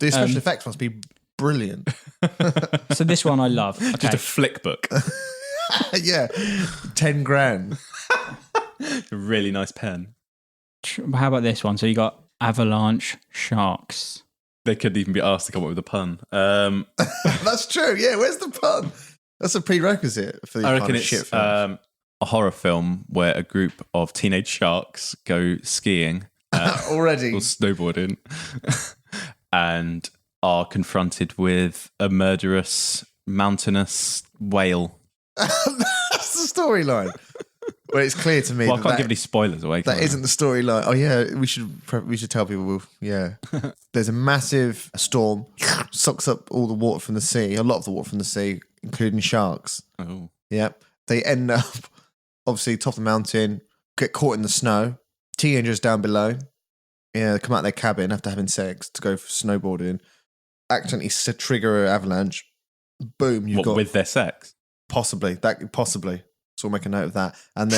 The special effects must be brilliant. So this one I love. Okay. Just a flick book. Yeah. 10 grand. A really nice pen. How about this one? So you got Avalanche Sharks. They could even be asked to come up with a pun. That's true. Yeah. Where's the pun? That's a prerequisite for these I kind reckon of it's shit films. a horror film where a group of teenage sharks go skiing Already. or snowboarding and are confronted with a murderous mountainous whale. That's the storyline. Well, it's clear to me Well, I that can't give any spoilers away. that can I? isn't the storyline. Oh yeah, we should tell people. Yeah, there's a massive storm, sucks up all the water from the sea, a lot of the water from the sea, including sharks. Oh. Yep, they end up obviously top of the mountain, get caught in the snow. Teenagers down below, they come out of their cabin after having sex to go for snowboarding, accidentally trigger an avalanche. Boom! You've got with their sex? possibly. So we'll make a note of that. And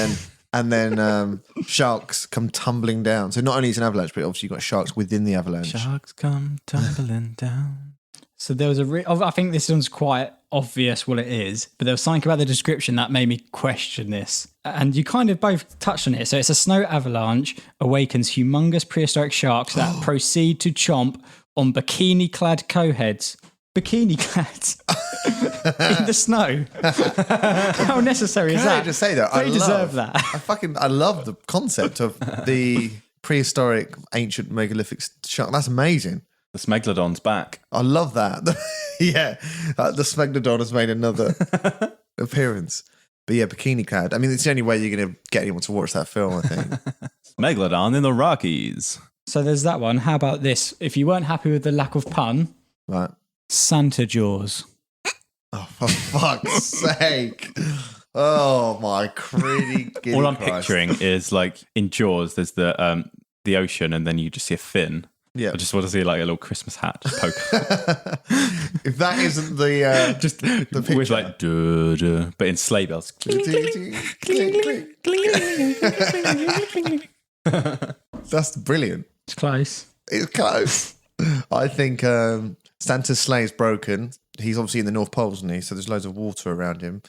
then sharks come tumbling down. So not only is it an avalanche, but obviously you've got sharks within the avalanche. Sharks come tumbling down. So there was I think this one's quite obvious what it is, but there was something about the description that made me question this. And you kind of both touched on it. So it's a snow avalanche awakens humongous prehistoric sharks that proceed to chomp on bikini-clad co-heads. Bikini-clad in the snow. How necessary is Can that? I just say that? They deserve that. I love the concept of the prehistoric ancient megalithic shark. That's amazing. The Smegalodon's back. I love that. Yeah, the Smegalodon has made another appearance. But yeah, bikini clad. I mean, it's the only way you're going to get anyone to watch that film, I think. Megalodon in the Rockies. So there's that one. How about this? If you weren't happy with the lack of pun, Right. Santa Jaws. Oh, for fuck's sake. Oh, my pretty giddy All I'm Christ. picturing is like in Jaws, there's the ocean, and then you just see a fin. Yeah. I just want to see like a little Christmas hat just poke. If that isn't the just the with picture. like duh, duh, but in sleigh bells. That's brilliant. It's close. It's close. I think Santa's sleigh's broken. He's obviously in the North Pole, isn't he? So there's loads of water around him.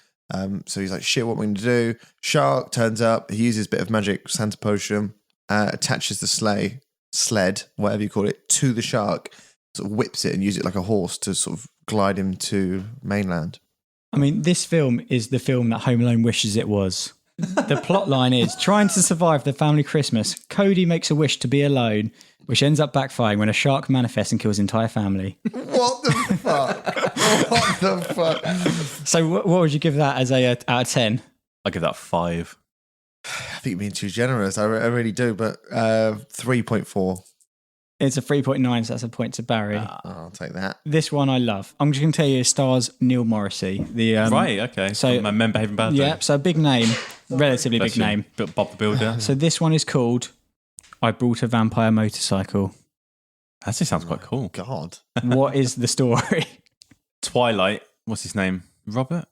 So he's like, shit, what am I going to do? Shark turns up. He uses a bit of magic Santa potion, attaches the sled, whatever you call it, to the shark, sort of whips it and uses it like a horse to sort of glide him to mainland. I mean, this film is the film that Home Alone wishes it was. The plot line is trying to survive the family Christmas. Cody makes a wish to be alone, which ends up backfiring when a shark manifests and kills his entire family. What the fuck? What the fuck? So what would you give that as a out of 10? I give that 5. I think you're being too generous. I really do, but 3.4. It's a 3.9, so that's a point to Barry. I'll take that. This one I love. I'm just going to tell you, it stars Neil Morrissey. Right, okay. So So my men behaving badly. yeah, so a big name, relatively big name. Bob the Builder. So this one is called I Brought a Vampire Motorcycle. That actually sounds quite cool. God. What is the story? Twilight. What's his name? Robert?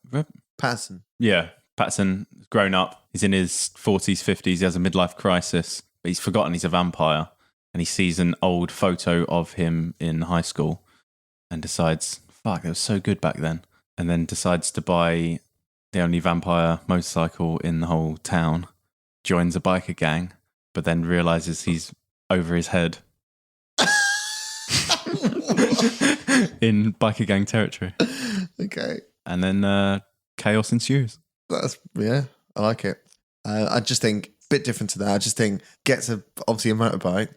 Patterson. Yeah. Patterson has grown up. He's in his 40s, 50s. He has a midlife crisis, but he's forgotten he's a vampire. And he sees an old photo of him in high school and decides, fuck, it was so good back then. And then decides to buy the only vampire motorcycle in the whole town, joins a biker gang, but then realizes he's over his head in biker gang territory. Okay. And then chaos ensues. I like it. I just think, a bit different to that, I just think, obviously a motorbike,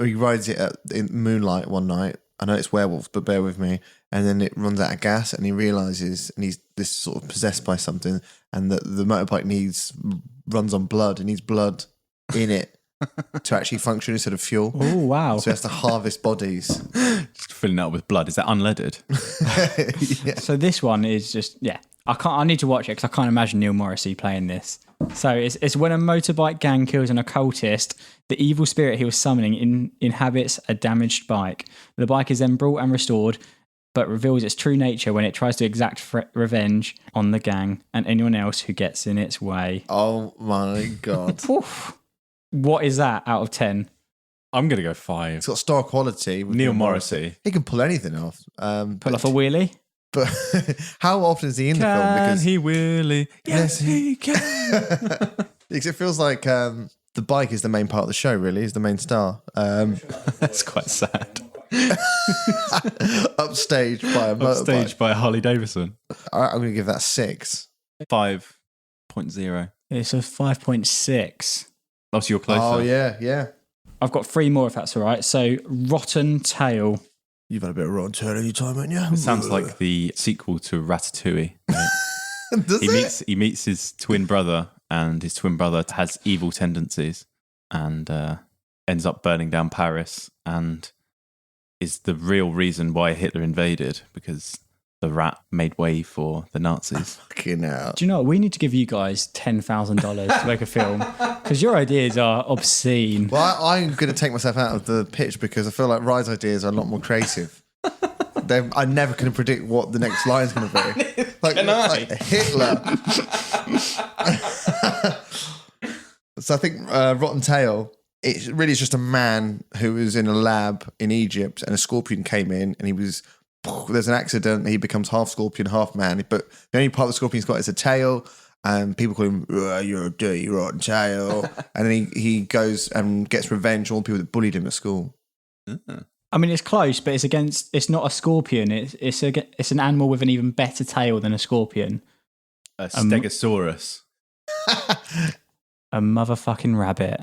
he rides it in moonlight one night. I know it's werewolves, but bear with me. And then it runs out of gas and he realises, and he's this sort of possessed by something, and that the motorbike runs on blood, and needs blood in it to actually function instead of fuel. Oh, wow. So he has to harvest bodies. Just filling it up with blood. Is that unleaded? Yeah. So this one is just, I need to watch it because I can't imagine Neil Morrissey playing this. So it's when a motorbike gang kills an occultist, the evil spirit he was summoning inhabits a damaged bike. The bike is then brought and restored, but reveals its true nature when it tries to exact revenge on the gang and anyone else who gets in its way. Oh my God. What is that out of 10? I'm going to go 5. It's got star quality. With Neil Morrissey. He can pull anything off. Pull off a wheelie? But how often is he in the film? Can he wheelie? Yes, he can. Because it feels like the bike is the main part of the show, really, is the main star. That's quite sad. Upstaged by a motorbike. Upstaged by Harley Davidson. I'm going to give that 6. 5.0. It's a 5.6. Oh, so you're closer. Oh, yeah. I've got 3 more if that's all right. So, Rotten Tail. You've had a bit of rotten tail any time, haven't you? It sounds like the sequel to Ratatouille. Does He meets his twin brother, and his twin brother has evil tendencies and ends up burning down Paris, and is the real reason why Hitler invaded, because the rat made way for the Nazis. Fucking hell. Do you know what? We need to give you guys $10,000 to make a film because your ideas are obscene. Well, I'm going to take myself out of the pitch because I feel like Rye's ideas are a lot more creative. I never can predict what the next line's going to be. Like Hitler. So I think Rotten Tail, it really is just a man who was in a lab in Egypt and a scorpion came in and there's an accident, he becomes half scorpion, half man, but the only part the scorpion's got is a tail, and people call him, you're a dirty rotten tail. And then he goes and gets revenge on all the people that bullied him at school. I mean, it's close, but it's not a scorpion. It's an animal with an even better tail than a scorpion. A Stegosaurus. A motherfucking rabbit.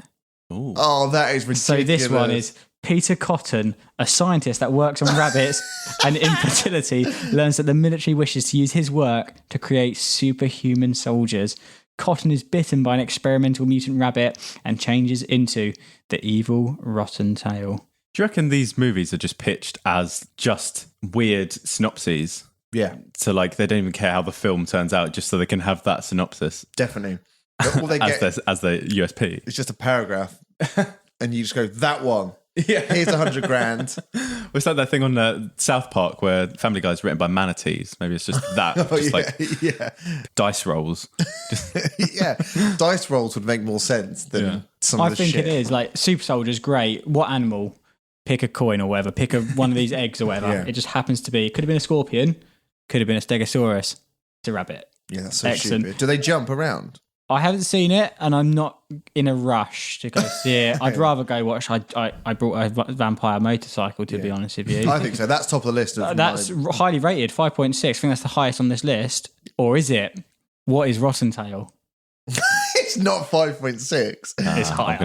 Ooh. Oh, that is ridiculous. So this one is Peter Cotton, a scientist that works on rabbits and infertility, learns that the military wishes to use his work to create superhuman soldiers. Cotton is bitten by an experimental mutant rabbit and changes into the evil Rotten Tail. Do you reckon these movies are just pitched as just weird synopses? Yeah. So like they don't even care how the film turns out, just so they can have that synopsis. Definitely. All they get as the USP. It's just a paragraph. And you just go, that one. Yeah. Here's $100,000. It's like that thing on South Park where Family Guy is written by manatees. Maybe it's just that. Dice rolls. Yeah. Dice rolls would make more sense than some of the shit. I think it is. Like, super soldiers, great. What animal? Pick a coin or whatever. Pick one of these eggs or whatever. Yeah. It just happens to be. It could have been a scorpion. Could have been a stegosaurus. It's a rabbit. Yeah, that's so Excellent. stupid. Do they jump around? I haven't seen it, and I'm not in a rush to go see it. I'd rather go watch. I brought a vampire motorcycle, to be honest with you. I think so. That's top of the list. That's highly rated, 5.6. I think that's the highest on this list. Or is it? What is Rotten Tail? It's not 5.6. It's high.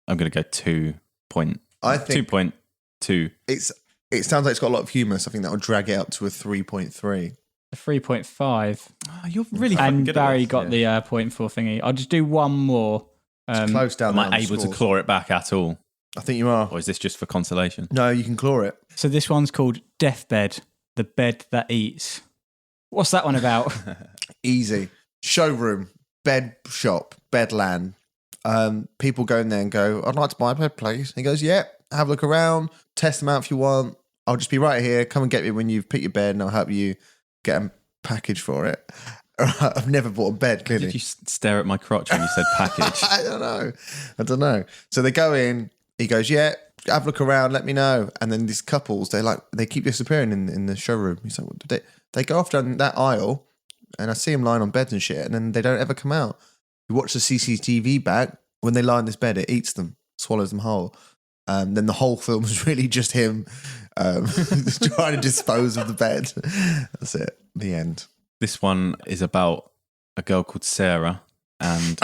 I'm gonna go 2 point. I think 2.2. It sounds like it's got a lot of humour, so I think that would drag it up to a 3.3. A 3.5. Oh, you're really and good Barry at this. got the 0.4 thingy. I'll just do one more. It's close down. Am I able to claw it back at all? I think you are. Or is this just for consolation? No, you can claw it. So this one's called Deathbed, the bed that eats. What's that one about? Easy. Showroom, bed shop, bedland. People go in there and go, I'd like to buy a bed, please. He goes, yeah, have a look around, test them out if you want. I'll just be right here. Come and get me when you've picked your bed and I'll help you get a package for it. I've never bought a bed, clearly. Did you stare at my crotch when you said package? I don't know. So they go in. He goes, yeah, have a look around. Let me know. And then these couples, they keep disappearing in the showroom. He's like, what, they go off down that aisle and I see them lying on beds and shit. And then they don't ever come out. You watch the CCTV back. When they lie in this bed, it eats them, swallows them whole. Then the whole film is really just him trying to dispose of the bed. That's it. The end. This one is about a girl called Sarah, and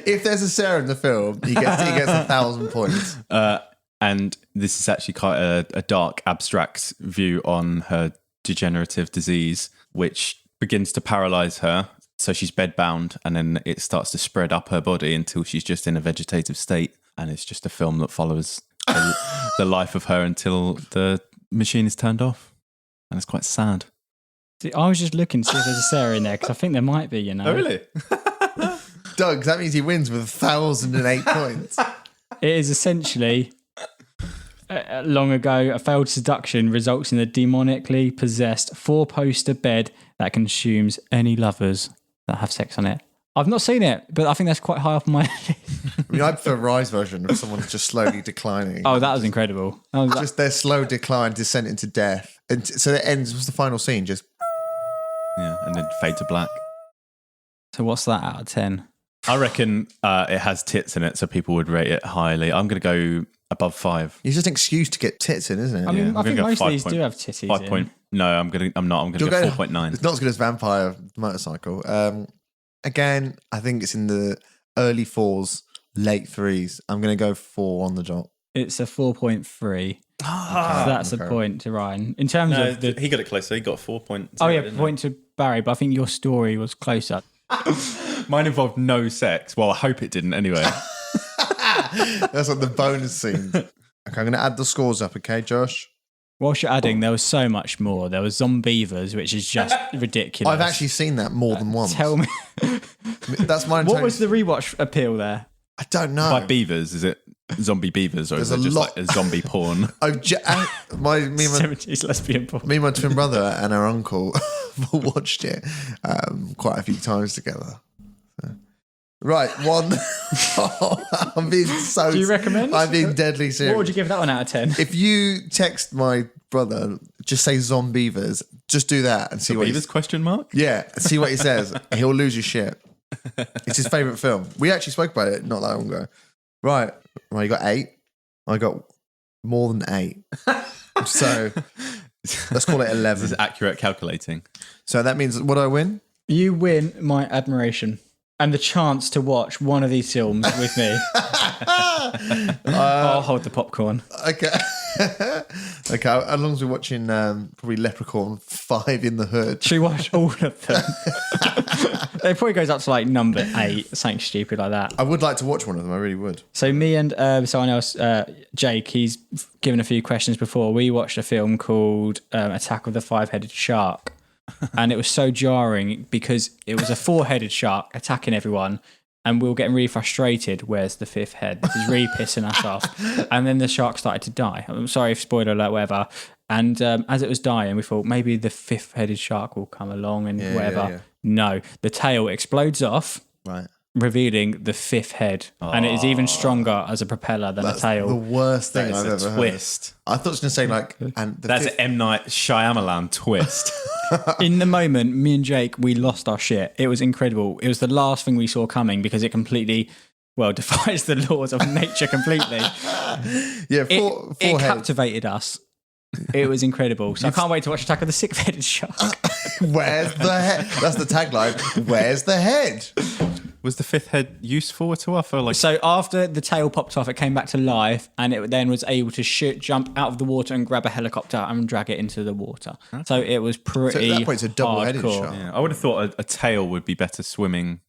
if there's a Sarah in the film, he gets 1,000 points. And this is actually quite a dark, abstract view on her degenerative disease, which begins to paralyze her. So she's bedbound, and then it starts to spread up her body until she's just in a vegetative state. And it's just a film that follows the life of her until the machine is turned off. And it's quite sad. See, I was just looking to see if there's a Sarah in there, because I think there might be, you know. Oh, really? Doug, that means he wins with 1,008 points. It is essentially, long ago, a failed seduction results in a demonically possessed 4-poster bed that consumes any lovers that have sex on it. I've not seen it, but I think that's quite high up my list. I mean, I prefer Rise version of someone just slowly declining. Oh, that was incredible. That was just their slow decline, descent into death. And so it ends, what's the final scene? Just... Yeah, and then fade to black. So what's that out of 10? I reckon it has tits in it, so people would rate it highly. I'm going to go above 5. It's just an excuse to get tits in, isn't it? I mean, Yeah, I think most of these 5 do have titties 5 in. point. No, I'm not. I'm going to go 4.9. It's not as good as Vampire Motorcycle. Again, I think it's in the early 4s, late 3s. I'm going to go 4 on the dot. It's a 4.3. That's a point to Ryan. In terms of the... he got it closer. He got 4 points. Oh, yeah, point to Barry, but I think your story was closer. Mine involved no sex. Well, I hope it didn't anyway. That's like the bonus scene. Okay, I'm going to add the scores up, okay, Josh? Whilst you're adding, there was so much more. There was Zombievers, which is just ridiculous. I've actually seen that more than once. Tell me. That's mine. What was the rewatch appeal there? I don't know. By beavers, is it zombie beavers, or is it just like a zombie porn? Me and my 70s lesbian porn. Me and my twin brother and our uncle watched it quite a few times together. Right, one. I'm being so. Do you recommend? I'm being deadly serious. What would you give that one out of 10? If you text my brother, just say Zombievers. Just do that and see what. Beavers? Question mark? Yeah, see what he says. He'll lose his shit. It's his favourite film. We actually spoke about it not that long ago. Right. Well, you got 8. I got more than 8. So let's call it 11. This is accurate calculating. So that means, what do I win? You win my admiration and the chance to watch one of these films with me. I'll hold the popcorn. Okay. Okay, as long as we're watching probably Leprechaun 5 in the Hood. Should we watch all of them? It probably goes up to like number 8, something stupid like that. I would like to watch one of them, I really would. So me and someone else, Jake, he's given a few questions before. We watched a film called Attack of the Five-Headed Shark. And it was so jarring because it was a 4-headed shark attacking everyone. And we were getting really frustrated. Where's the 5th head? This is really pissing us off. And then the shark started to die. I'm sorry if spoiler alert, whatever. And as it was dying, we thought maybe the 5th-headed shark will come along and whatever. Yeah. No, the tail explodes off, right, revealing the 5th head. And it is even stronger as a propeller than a tail. The worst thing I've ever twist. Heard. I thought it was going to say like... and that's an M. Night Shyamalan twist. In the moment, me and Jake, we lost our shit. It was incredible. It was the last thing we saw coming because it completely, defies the laws of nature completely. Yeah, it captivated us. It was incredible. So I can't wait to watch Attack of the 6-Headed Shark. Where's the head? That's the tagline. Where's the head? Was the 5th head useful at all? I feel like... So after the tail popped off, it came back to life and it then was able to jump out of the water and grab a helicopter and drag it into the water. Okay. So it was pretty So at that point, it's a double-headed shark. Yeah, I would have thought a tail would be better for swimming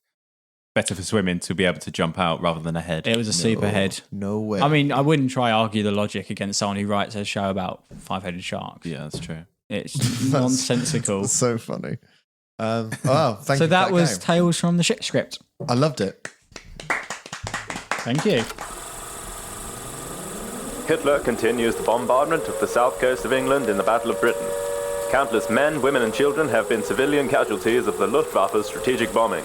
to be able to jump out rather than a head. It was a super head. No way. I mean, I wouldn't try argue the logic against someone who writes a show about 5-headed sharks. Yeah, that's true. It's nonsensical. That's so funny. Thank you. So that was game. Tales from the Shit Script. I loved it. Thank you. Hitler continues the bombardment of the south coast of England in the Battle of Britain. Countless men, women and children have been civilian casualties of the Luftwaffe's strategic bombing.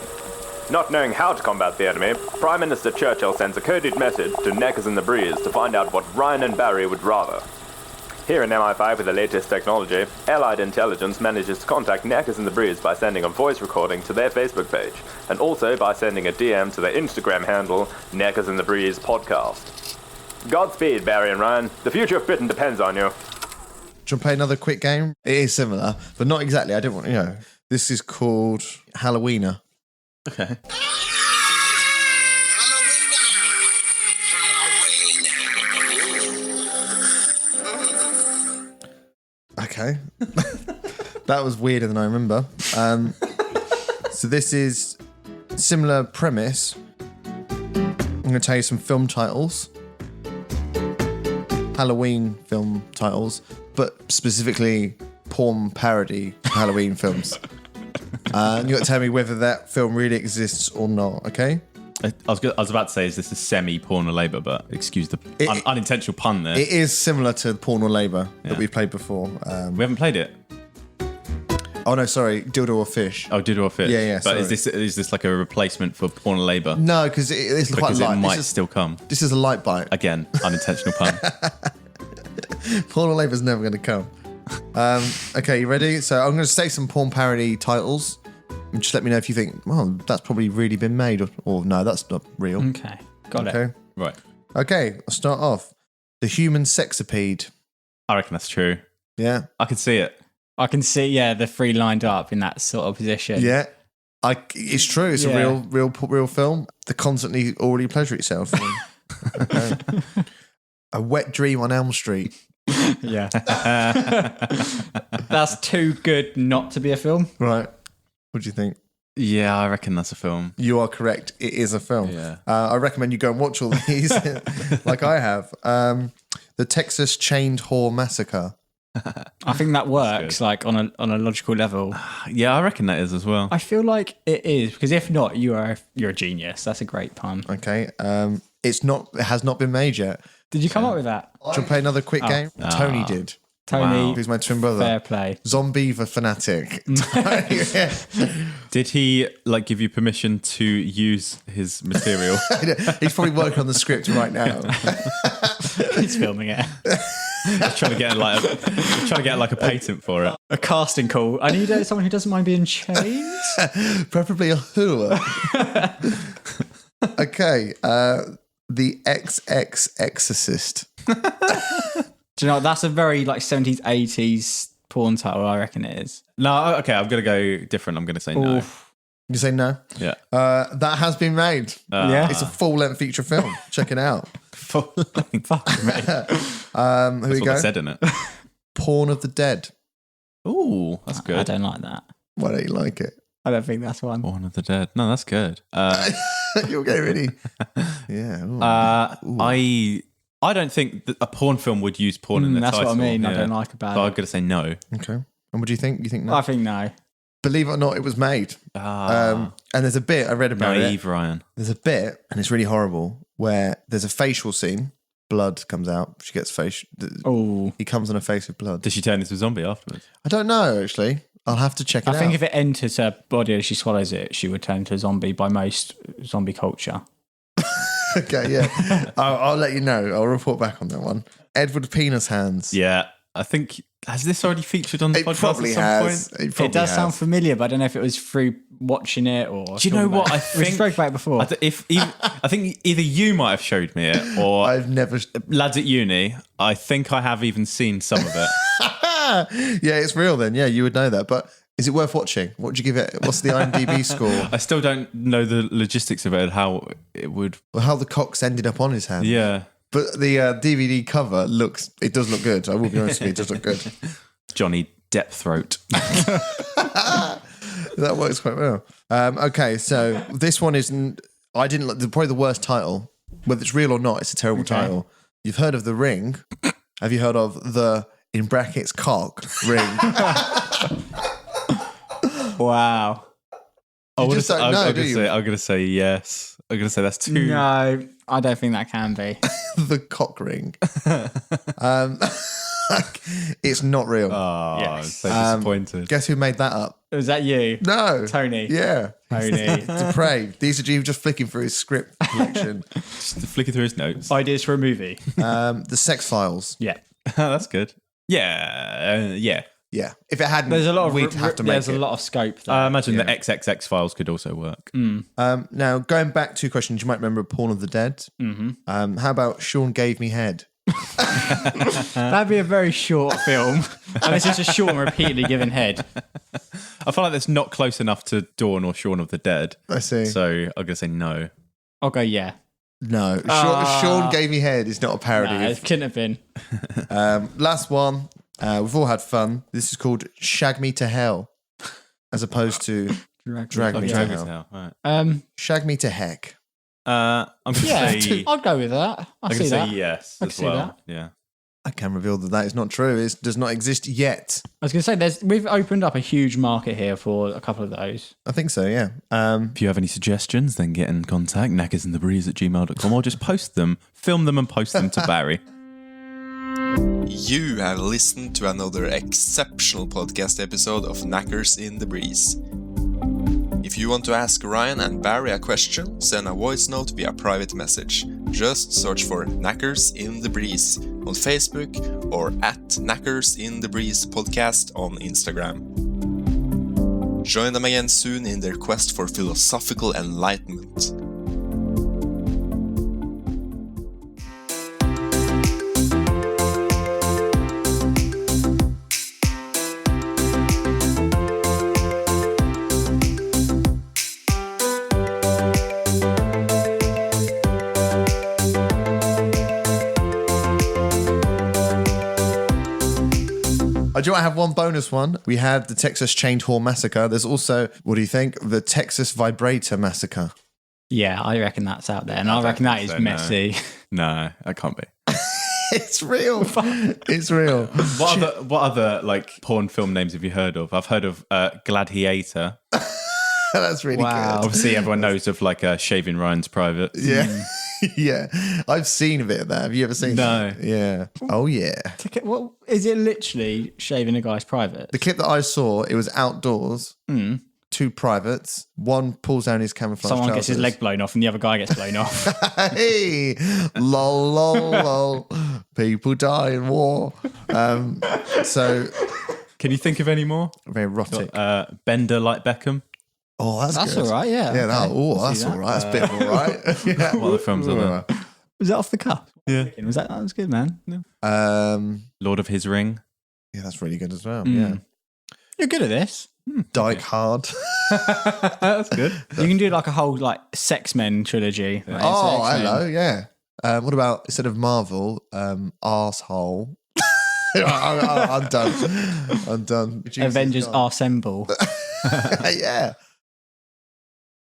Not knowing how to combat the enemy, Prime Minister Churchill sends a coded message to Knackers in the Breeze to find out what Ryan and Barry would rather. Here in MI5 with the latest technology, Allied intelligence manages to contact Knackers in the Breeze by sending a voice recording to their Facebook page, and also by sending a DM to their Instagram handle, Knackers in the Breeze Podcast. Godspeed, Barry and Ryan. The future of Britain depends on you. Do you want to play another quick game? It is similar, but not exactly. I don't want, This is called Halloweener. Okay. Okay. That was weirder than I remember. So this is similar premise. I'm going to tell you some film titles. Halloween film titles, but specifically porn parody Halloween films. And you got to tell me whether that film really exists or not, okay? I was about to say, is this a semi-porn or labour, but excuse the unintentional pun there. It is similar to Porn or Labour that we've played before. We haven't played it. Oh no, sorry, Dildo or Fish. Oh, Dildo or Fish. Yeah. But sorry. is this like a replacement for Porn or Labour? No, because it's quite Because light. it might still come. This is a light bite. Again, unintentional pun. Porn or Labour's never going to come. Okay, you ready? So I'm going to say some porn parody titles. And just let me know if you think, well, that's probably really been made, or no, that's not real. Okay, got it. Right. Okay, I'll start off. The Human Sexipede. I reckon that's true. Yeah. I can see it. I can see, the three lined up in that sort of position. Yeah. It's true. It's a real film. The constantly already pleasure itself. Okay. A Wet Dream on Elm Street. Yeah. That's too good not to be a film. Right. What do you think? Yeah, I reckon that's a film. You are correct. It is a film. Yeah. I recommend you go and watch all these, like I have. The Texas Chained Whore Massacre. I think that works, like on a logical level. Yeah, I reckon that is as well. I feel like it is, because if not, you're a genius. That's a great pun. Okay. It has not been made yet. Did you come up with that? Do you want to play another quick game? Tony did. Tony, who's my twin brother. Fair play. Zombie the Fanatic. Yeah. Did he give you permission to use his material? He's probably working on the script right now. He's filming it. He's trying to get a patent for it. A casting call. I need someone who doesn't mind being chained. Preferably a hula. Okay. The XX Exorcist. Do you know, that's a very 70s, 80s porn title, I reckon it is. No, okay, I'm going to go different. I'm going to say no. Oof. You say no? Yeah. That has been made. Yeah. It's a full-length feature film. Check it out. Fuck me. Who That's we what go? I said in it. Pawn of the Dead. Ooh, that's good. I don't like that. Why don't you like it? I don't think that's one. Born of the Dead. No, that's good. You'll get really. Yeah. Ooh. I don't think that a porn film would use porn in the that's title. That's what I mean. Yeah. I don't like about So it. I'm going to say no. Okay. And what do you think? You think no? I think no. Believe it or not, it was made. And there's a bit, I read about Naive, it. Ryan. There's a bit, and it's really horrible, where there's a facial scene. Blood comes out. She gets face. Oh. He comes on her face with blood. Does she turn into a zombie afterwards? I don't know, actually. I'll have to check it out. I think if it enters her body as she swallows it, she would turn into a zombie by most zombie culture. Okay, yeah. I'll let you know. I'll report back on that one. Edward Penis Hands. Yeah. I think, has this already featured on the podcast probably at some has. point? It It does sound familiar, but I don't know if it was through watching it or... Do you know what? I we think spoke about it before. I think either you might have showed me it, or I've never... lads at uni. I think I have even seen some of it. Yeah, it's real then. Yeah, you would know that. But is it worth watching? What would you give it? What's the IMDb score? I still don't know the logistics of it, how it would... Well, how the cocks ended up on his hand. Yeah. But the DVD cover it does look good. I will be honest with you, it does look good. Johnny Deppthroat. That works quite well. Okay, so this one isn't... I didn't like... Probably the worst title. Whether it's real or not, it's a terrible title. You've heard of The Ring. Have you heard of the, in brackets, cock ring? Wow. You just don't know, do you? I'm going to say yes. I'm going to say that's too... No, I don't think that can be. The cock ring. It's not real. Oh, Yes. I'm so disappointed. Guess who made that up? Was that you? No. Tony. Yeah. Tony. Depraved. These are you just flicking through his script collection. Just flicking through his notes. Ideas for a movie. The Sex Files. Yeah. That's good. Yeah. Yeah. Yeah, if it hadn't, There's a lot of we'd have to make there's it. a lot of scope there. I imagine the XXX files could also work. Now, going back to questions, you might remember Pawn of the Dead. Mm-hmm. How about Sean Gave Me Head? That'd be a very short film. And it's just Sean repeatedly giving head. I feel like that's not close enough to Dawn or Shaun of the Dead. I see. So I'm going to say no. I'll go yeah. No, Sean Gave Me Head is not a parody. No, it couldn't have been. Last one. We've all had fun. This is called Shag Me to Hell, as opposed to Drag Me to Hell. Right. Shag Me to Heck. I'm going to Yeah, say... I'd go with that. I'm I going see to say that. yes I can as see well. that. Yeah. I can reveal that is not true. It does not exist yet. I was going to say, we've opened up a huge market here for a couple of those. I think so, yeah. If you have any suggestions, then get in contact, knackersinthebreeze@gmail.com, or just post them, film them and post them to Barry. You have listened to another exceptional podcast episode of Knackers in the Breeze. If you want to ask Ryan and Barry a question, send a voice note via private message. Just search for Knackers in the Breeze on Facebook or at Knackers in the Breeze podcast on Instagram. Join them again soon in their quest for philosophical enlightenment. Do you want to have one bonus one? We had the Texas Chained Whore Massacre. There's also, what do you think? The Texas Vibrator Massacre. Yeah, I reckon that's out there. And I reckon that is messy. No, that can't be. It's real. It's real. What other like porn film names have you heard of? I've heard of Gladiator. That's really good. Obviously, everyone knows of like Shaving Ryan's Private. Yeah. Yeah. I've seen a bit of that. Have you ever seen No. that? Yeah. Oh, yeah. What is it? Literally shaving a guy's private? The clip that I saw, it was outdoors. Two privates. One pulls down his camouflage Someone trousers. gets his leg blown off and the other guy gets blown off. Hey, lol, lol, lol. People die in war. So, can you think of any more? Very erotic. Bender like Beckham. Oh, that's good. all right. Yeah. Yeah. okay. That's all right. That's a bit all right. Yeah. What other films are there? Was that off the cuff? Yeah. That was good, man. Lord of His Ring. Yeah, that's really good as well. Yeah. You're good at this. Dyke Hard. That's good. You can do like a whole like Sex Men trilogy. Like, Oh, Sex Men. hello. Yeah. What about instead of Marvel, arsehole? I'm done. I'm done. Avengers Assemble. Yeah.